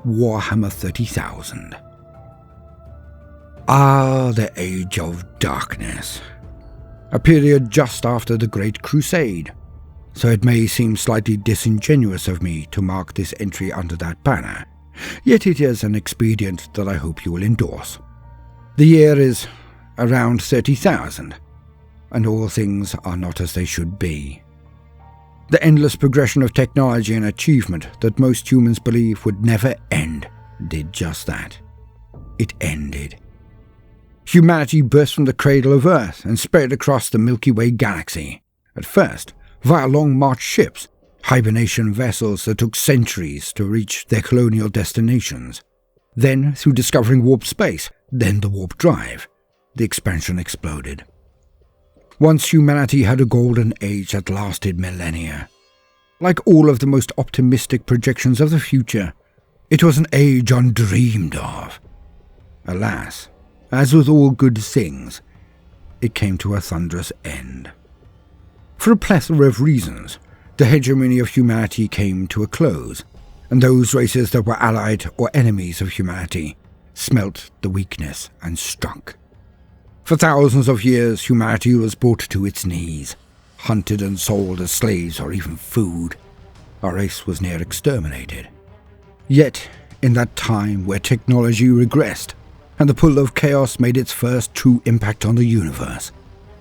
Warhammer 30,000. Ah, the Age of Darkness. A period just after the Great Crusade, so it may seem slightly disingenuous of me to mark this entry under that banner, yet it is an expedient that I hope you will endorse. The year is around 30,000, and all things are not as they should be. The endless progression of technology and achievement that most humans believe would never end did just that. It ended. Humanity burst from the cradle of Earth and spread across the Milky Way galaxy, at first via long-march ships, hibernation vessels that took centuries to reach their colonial destinations. Then through discovering warp space, then the warp drive, the expansion exploded. Once humanity had a golden age that lasted millennia. Like all of the most optimistic projections of the future, it was an age undreamed of. Alas, as with all good things, it came to a thunderous end. For a plethora of reasons, the hegemony of humanity came to a close, and those races that were allied or enemies of humanity smelt the weakness and struck. For thousands of years, humanity was brought to its knees, hunted and sold as slaves or even food. Our race was near exterminated. Yet, in that time where technology regressed, and the pull of chaos made its first true impact on the universe,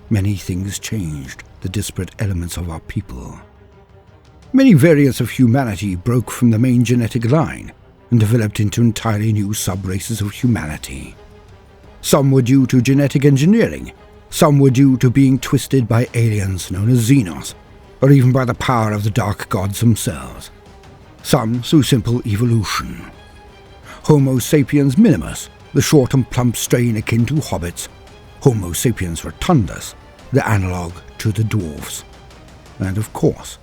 many things changed the disparate elements of our people. Many variants of humanity broke from the main genetic line and developed into entirely new sub-races of humanity. Some were due to genetic engineering, some were due to being twisted by aliens known as Xenos, or even by the power of the dark gods themselves. Some through simple evolution. Homo sapiens minimus, the short and plump strain akin to hobbits. Homo sapiens rotundus, the analogue to the dwarves. And of course,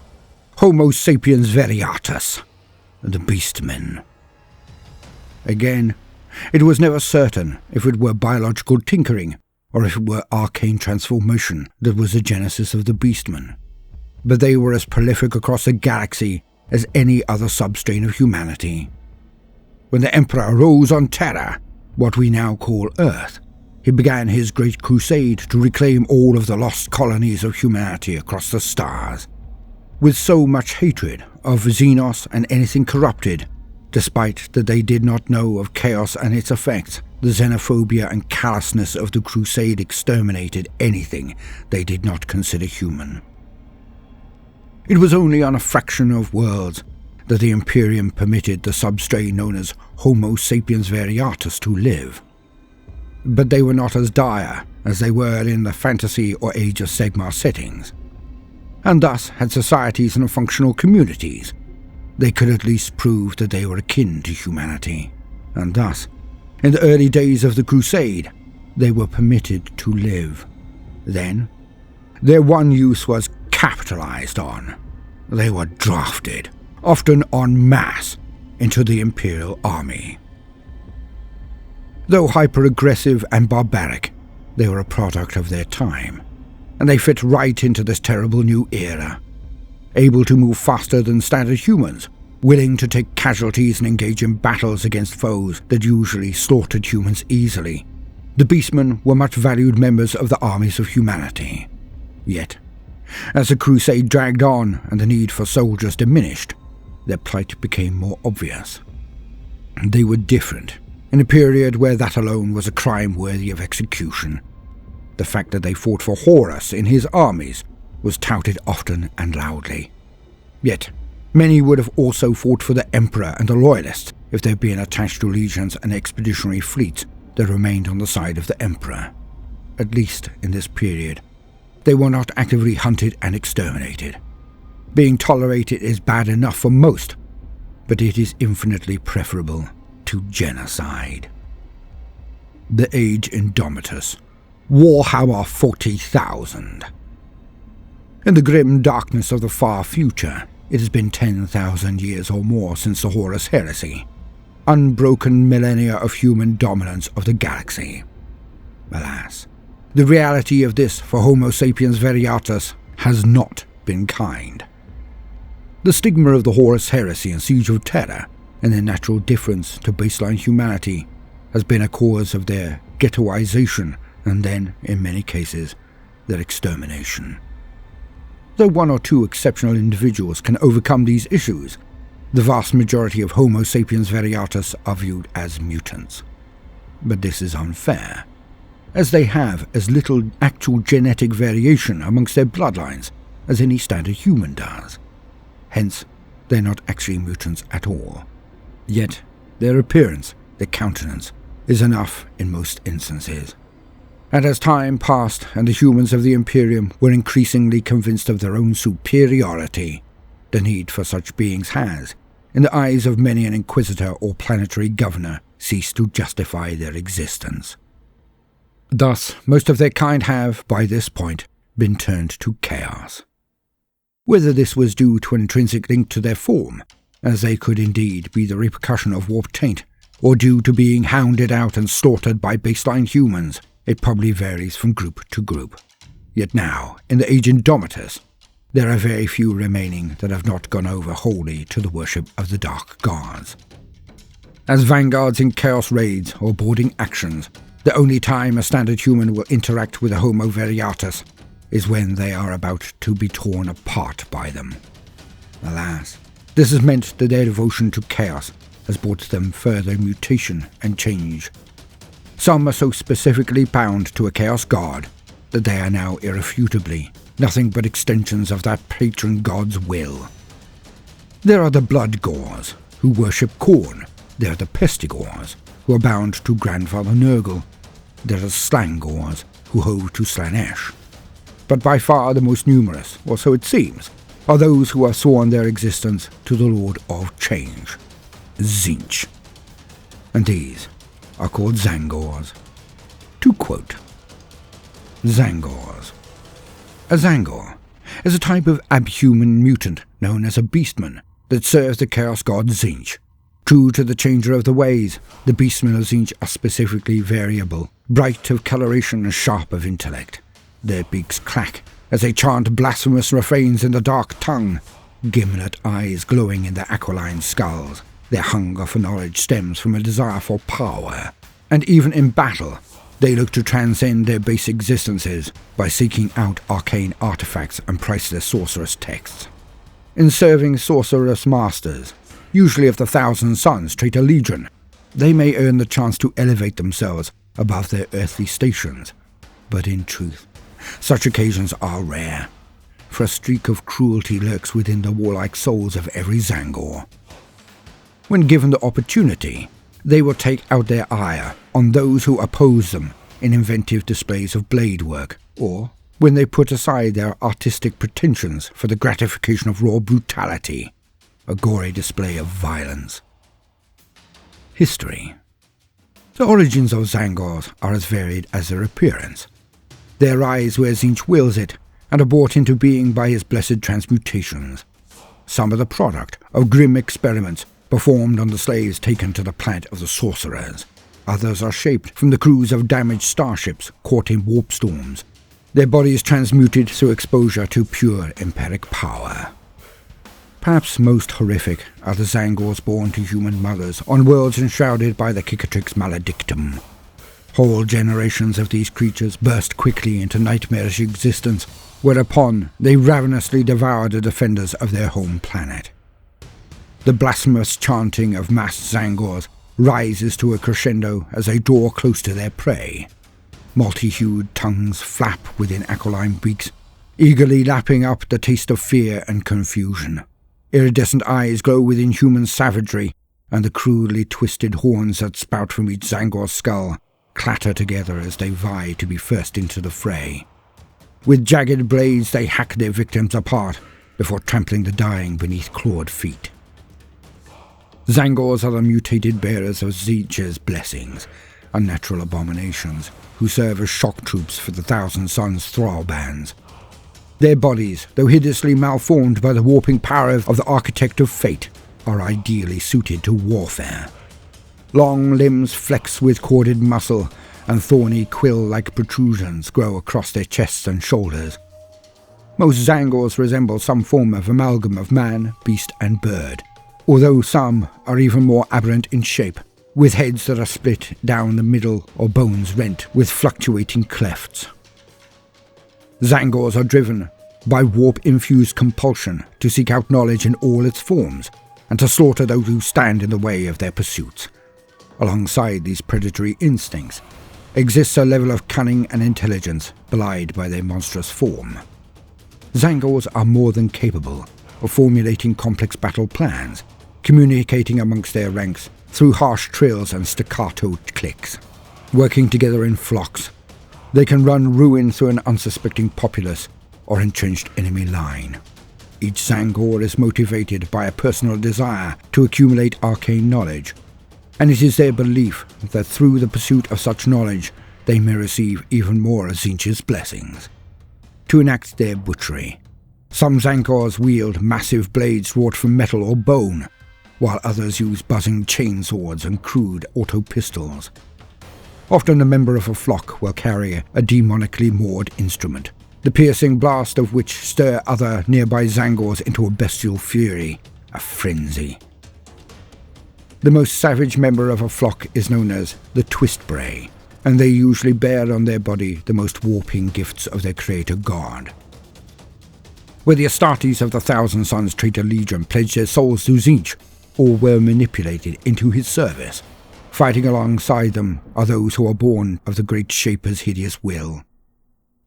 Homo sapiens variatus, the Beastmen. Again, it was never certain if it were biological tinkering or if it were arcane transformation that was the genesis of the Beastmen. But they were as prolific across the galaxy as any other substrain of humanity. When the Emperor rose on Terra, what we now call Earth, he began his great crusade to reclaim all of the lost colonies of humanity across the stars. With so much hatred of Xenos and anything corrupted, despite that they did not know of chaos and its effects, the xenophobia and callousness of the crusade exterminated anything they did not consider human. It was only on a fraction of worlds that the Imperium permitted the substrain known as Homo sapiens variatus to live. But they were not as dire as they were in the fantasy or Age of Sigmar settings, and thus had societies and functional communities. They could at least prove that they were akin to humanity, and thus, in the early days of the Crusade, they were permitted to live. Then, their one use was capitalized on. They were drafted, often en masse, into the Imperial Army. Though hyper-aggressive and barbaric, they were a product of their time, and they fit right into this terrible new era. Able to move faster than standard humans, willing to take casualties and engage in battles against foes that usually slaughtered humans easily, the Beastmen were much valued members of the armies of humanity. Yet, as the crusade dragged on and the need for soldiers diminished, their plight became more obvious. They were different, in a period where that alone was a crime worthy of execution. The fact that they fought for Horus in his armies was touted often and loudly. Yet, many would have also fought for the Emperor and the Loyalists if they had been attached to legions and expeditionary fleets that remained on the side of the Emperor. At least in this period, they were not actively hunted and exterminated. Being tolerated is bad enough for most, but it is infinitely preferable to genocide. The Age Indomitus, Warhammer 40,000. In the grim darkness of the far future, it has been 10,000 years or more since the Horus Heresy, unbroken millennia of human dominance of the galaxy. Alas, the reality of this for Homo sapiens variatus has not been kind. The stigma of the Horus Heresy and Siege of Terra, and their natural difference to baseline humanity, has been a cause of their ghettoization and then, in many cases, their extermination. Though one or two exceptional individuals can overcome these issues, the vast majority of Homo sapiens variatus are viewed as mutants. But this is unfair, as they have as little actual genetic variation amongst their bloodlines as any standard human does. Hence, they're not actually mutants at all. Yet, their appearance, their countenance, is enough in most instances. And as time passed and the humans of the Imperium were increasingly convinced of their own superiority, the need for such beings has, in the eyes of many an inquisitor or planetary governor, ceased to justify their existence. Thus, most of their kind have, by this point, been turned to chaos. Whether this was due to an intrinsic link to their form, as they could indeed be the repercussion of warp taint, or due to being hounded out and slaughtered by baseline humans, it probably varies from group to group. Yet now, in the Age Indomitus, there are very few remaining that have not gone over wholly to the worship of the Dark Gods. As vanguards in chaos raids or boarding actions, the only time a standard human will interact with a Homo variatus is when they are about to be torn apart by them. Alas, this has meant that their devotion to chaos has brought them further mutation and change. Some are so specifically bound to a chaos god that they are now irrefutably nothing but extensions of that patron god's will. There are the Bloodgores, who worship Khorne. There are the Pestigores, who are bound to Grandfather Nurgle. There are the Tzaangors, who hold to Slaanesh. But by far the most numerous, or so it seems, are those who have sworn their existence to the Lord of Change, Tzeentch. And these are called Tzaangors. To quote, Tzaangors. A Tzaangor is a type of abhuman mutant known as a Beastman that serves the Chaos god Tzeentch. True to the changer of the ways, the Beastmen of Tzeentch are specifically variable, bright of coloration and sharp of intellect. Their beaks clack as they chant blasphemous refrains in the dark tongue, gimlet eyes glowing in their aquiline skulls. Their hunger for knowledge stems from a desire for power, and even in battle, they look to transcend their base existences by seeking out arcane artifacts and priceless sorcerous texts. In serving sorcerous masters, usually of the Thousand Sons Traitor Legion, they may earn the chance to elevate themselves above their earthly stations. But in truth, such occasions are rare, for a streak of cruelty lurks within the warlike souls of every Tzaangor. When given the opportunity, they will take out their ire on those who oppose them in inventive displays of blade work, or when they put aside their artistic pretensions for the gratification of raw brutality, a gory display of violence. History. The origins of Tzaangors are as varied as their appearance. They arise where Tzeentch wills it, and are brought into being by his blessed transmutations. Some are the product of grim experiments performed on the slaves taken to the plant of the sorcerers. Others are shaped from the crews of damaged starships caught in warp storms, their bodies transmuted through exposure to pure empiric power. Perhaps most horrific are the Tzaangors born to human mothers on worlds enshrouded by the Cicatrix Maledictum. Whole generations of these creatures burst quickly into nightmarish existence, whereupon they ravenously devour the defenders of their home planet. The blasphemous chanting of massed Tzaangors rises to a crescendo as they draw close to their prey. Multi-hued tongues flap within aquiline beaks, eagerly lapping up the taste of fear and confusion. Iridescent eyes glow with inhuman savagery, and the cruelly twisted horns that spout from each Tzaangor's skull clatter together as they vie to be first into the fray. With jagged blades they hack their victims apart before trampling the dying beneath clawed feet. Tzaangors are the mutated bearers of Tzeentch's blessings, unnatural abominations, who serve as shock troops for the Thousand Sons thrall bands. Their bodies, though hideously malformed by the warping power of the Architect of Fate, are ideally suited to warfare. Long limbs flex with corded muscle, and thorny quill-like protrusions grow across their chests and shoulders. Most Tzaangors resemble some form of amalgam of man, beast and bird, although some are even more aberrant in shape, with heads that are split down the middle or bones rent with fluctuating clefts. Tzaangors are driven by warp-infused compulsion to seek out knowledge in all its forms, and to slaughter those who stand in the way of their pursuits. Alongside these predatory instincts exists a level of cunning and intelligence belied by their monstrous form. Tzaangors are more than capable of formulating complex battle plans, communicating amongst their ranks through harsh trills and staccato clicks. Working together in flocks, they can run ruin through an unsuspecting populace or entrenched enemy line. Each Tzaangor is motivated by a personal desire to accumulate arcane knowledge, and it is their belief that through the pursuit of such knowledge they may receive even more of Tzeentch's blessings. To enact their butchery, some Tzaangors wield massive blades wrought from metal or bone, while others use buzzing chainswords and crude auto-pistols. Often a member of a flock will carry a demonically moored instrument, the piercing blast of which stir other nearby Tzaangors into a bestial fury, a frenzy. The most savage member of a flock is known as the Twistbray, and they usually bear on their body the most warping gifts of their creator god. Where the Astartes of the Thousand Sons Traitor Legion pledged their souls to Tzeentch, or were manipulated into his service, fighting alongside them are those who are born of the Great Shaper's hideous will.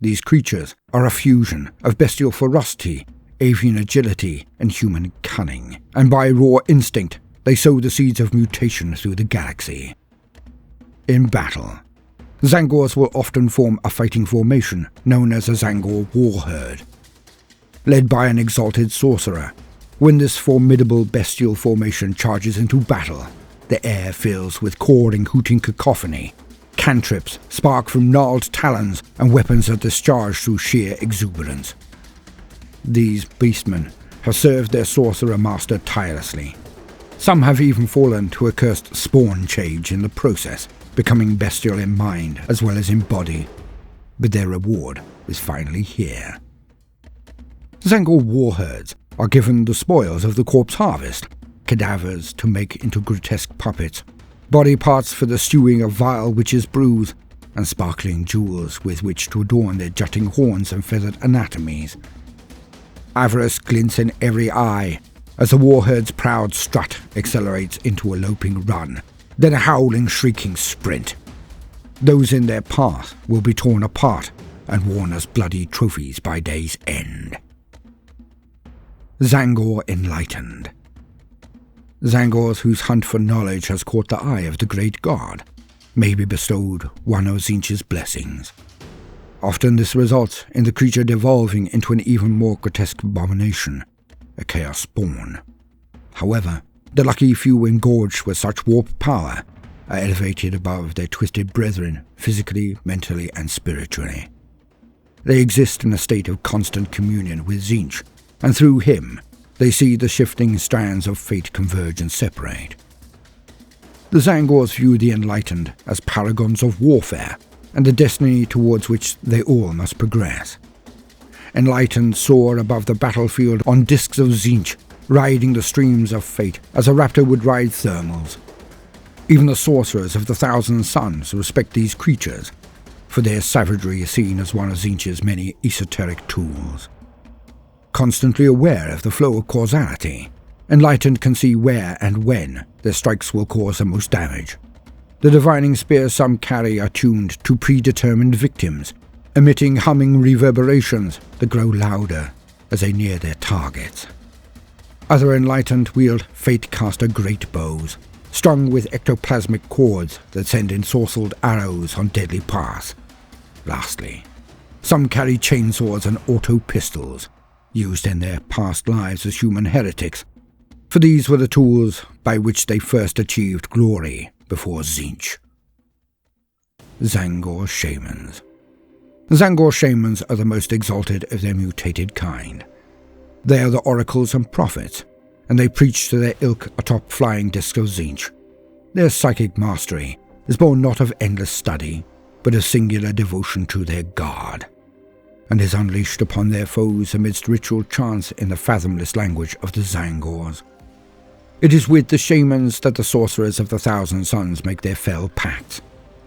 These creatures are a fusion of bestial ferocity, avian agility and human cunning, and by raw instinct they sow the seeds of mutation through the galaxy. In battle, Tzaangors will often form a fighting formation known as a Tzaangor warherd. Led by an exalted sorcerer, when this formidable bestial formation charges into battle, the air fills with cawing, hooting cacophony. Cantrips spark from gnarled talons, and weapons are discharged through sheer exuberance. These beastmen have served their sorcerer master tirelessly. Some have even fallen to a cursed spawn change in the process, becoming bestial in mind as well as in body. But their reward is finally here. Tzaangor warherds are given the spoils of the corpse harvest, cadavers to make into grotesque puppets, body parts for the stewing of vile witches' brews, and sparkling jewels with which to adorn their jutting horns and feathered anatomies. Avarice glints in every eye as the warherd's proud strut accelerates into a loping run, then a howling, shrieking sprint. Those in their path will be torn apart and worn as bloody trophies by day's end. Tzaangor enlightened. Tzaangors whose hunt for knowledge has caught the eye of the great god may be bestowed one of Tzeentch's blessings. Often this results in the creature devolving into an even more grotesque abomination, a chaos spawn. However, the lucky few engorged with such warp power are elevated above their twisted brethren physically, mentally, and spiritually. They exist in a state of constant communion with Tzeentch, and through him they see the shifting strands of fate converge and separate. The Tzaangors view the enlightened as paragons of warfare, and the destiny towards which they all must progress. Enlightened soar above the battlefield on discs of Tzeentch, riding the streams of fate as a raptor would ride thermals. Even the sorcerers of the Thousand Suns respect these creatures, for their savagery is seen as one of Tzeentch's many esoteric tools. Constantly aware of the flow of causality, Enlightened can see where and when their strikes will cause the most damage. The divining spears some carry are tuned to predetermined victims, emitting humming reverberations that grow louder as they near their targets. Other Enlightened wield fate-caster great bows, strung with ectoplasmic cords that send ensorcelled arrows on deadly paths. Lastly, some carry chainsaws and auto-pistols, used in their past lives as human heretics, for these were the tools by which they first achieved glory before Tzeentch. Tzaangor Shamans. Tzaangor Shamans are the most exalted of their mutated kind. They are the oracles and prophets, and they preach to their ilk atop flying discs of Tzeentch. Their psychic mastery is born not of endless study, but of singular devotion to their god, and is unleashed upon their foes amidst ritual chants in the fathomless language of the Tzaangors. It is with the shamans that the sorcerers of the Thousand Suns make their fell pacts.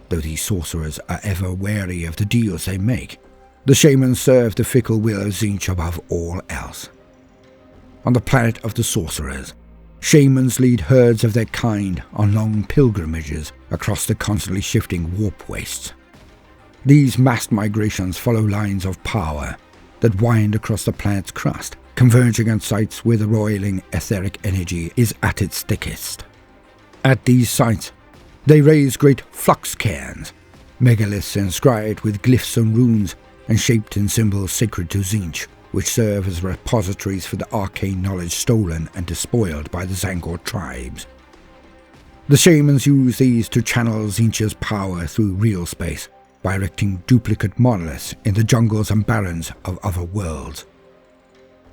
Though these sorcerers are ever wary of the deals they make, the shamans serve the fickle will of Tzeentch above all else. On the planet of the sorcerers, shamans lead herds of their kind on long pilgrimages across the constantly shifting warp wastes. These massed migrations follow lines of power that wind across the planet's crust, converging on sites where the roiling etheric energy is at its thickest. At these sites, they raise great flux cairns, megaliths inscribed with glyphs and runes and shaped in symbols sacred to Tzeentch, which serve as repositories for the arcane knowledge stolen and despoiled by the Tzaangor tribes. The shamans use these to channel Tzeentch's power through real space, by erecting duplicate monoliths in the jungles and barrens of other worlds.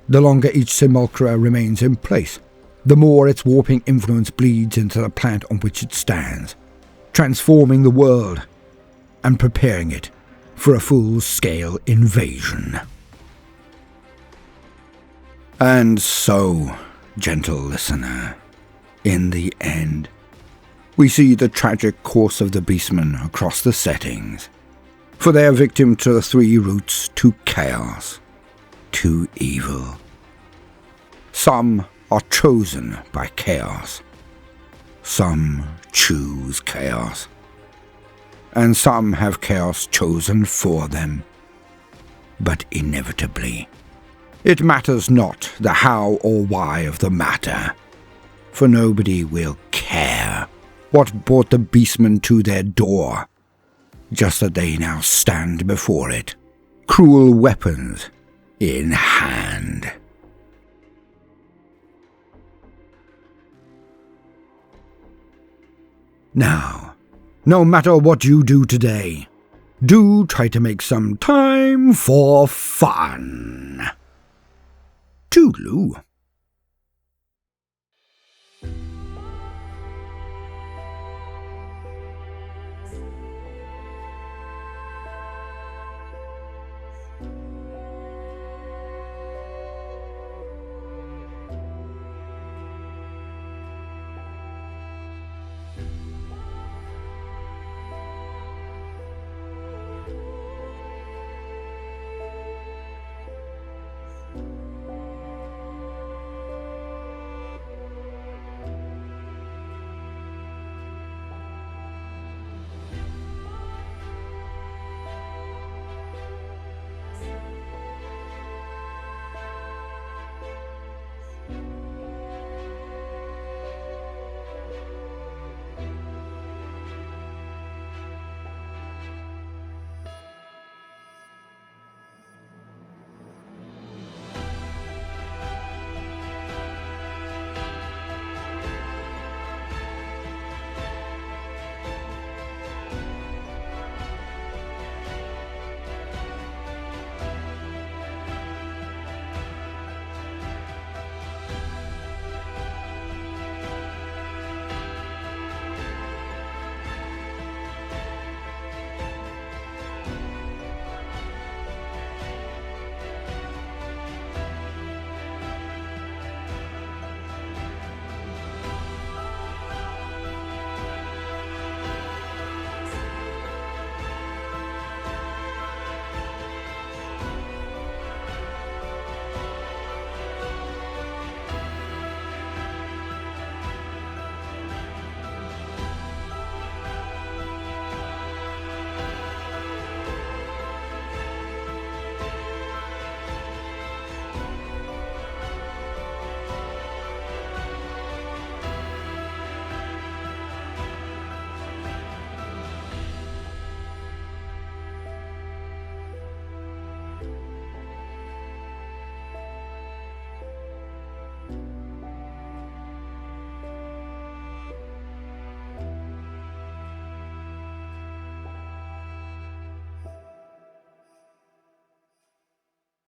The longer each simulacra remains in place, the more its warping influence bleeds into the planet on which it stands, transforming the world and preparing it for a full-scale invasion. And so, gentle listener, in the end, we see the tragic course of the Beastmen across the settings, for they are victim to the three roots to chaos, to evil. Some are chosen by chaos, some choose chaos, and some have chaos chosen for them. But inevitably, It matters not the how or why of the matter, for nobody will care what brought the Beastmen to their door, just that they now stand before it, cruel weapons in hand. Now, no matter what you do today, do try to make some time for fun. Toodaloo.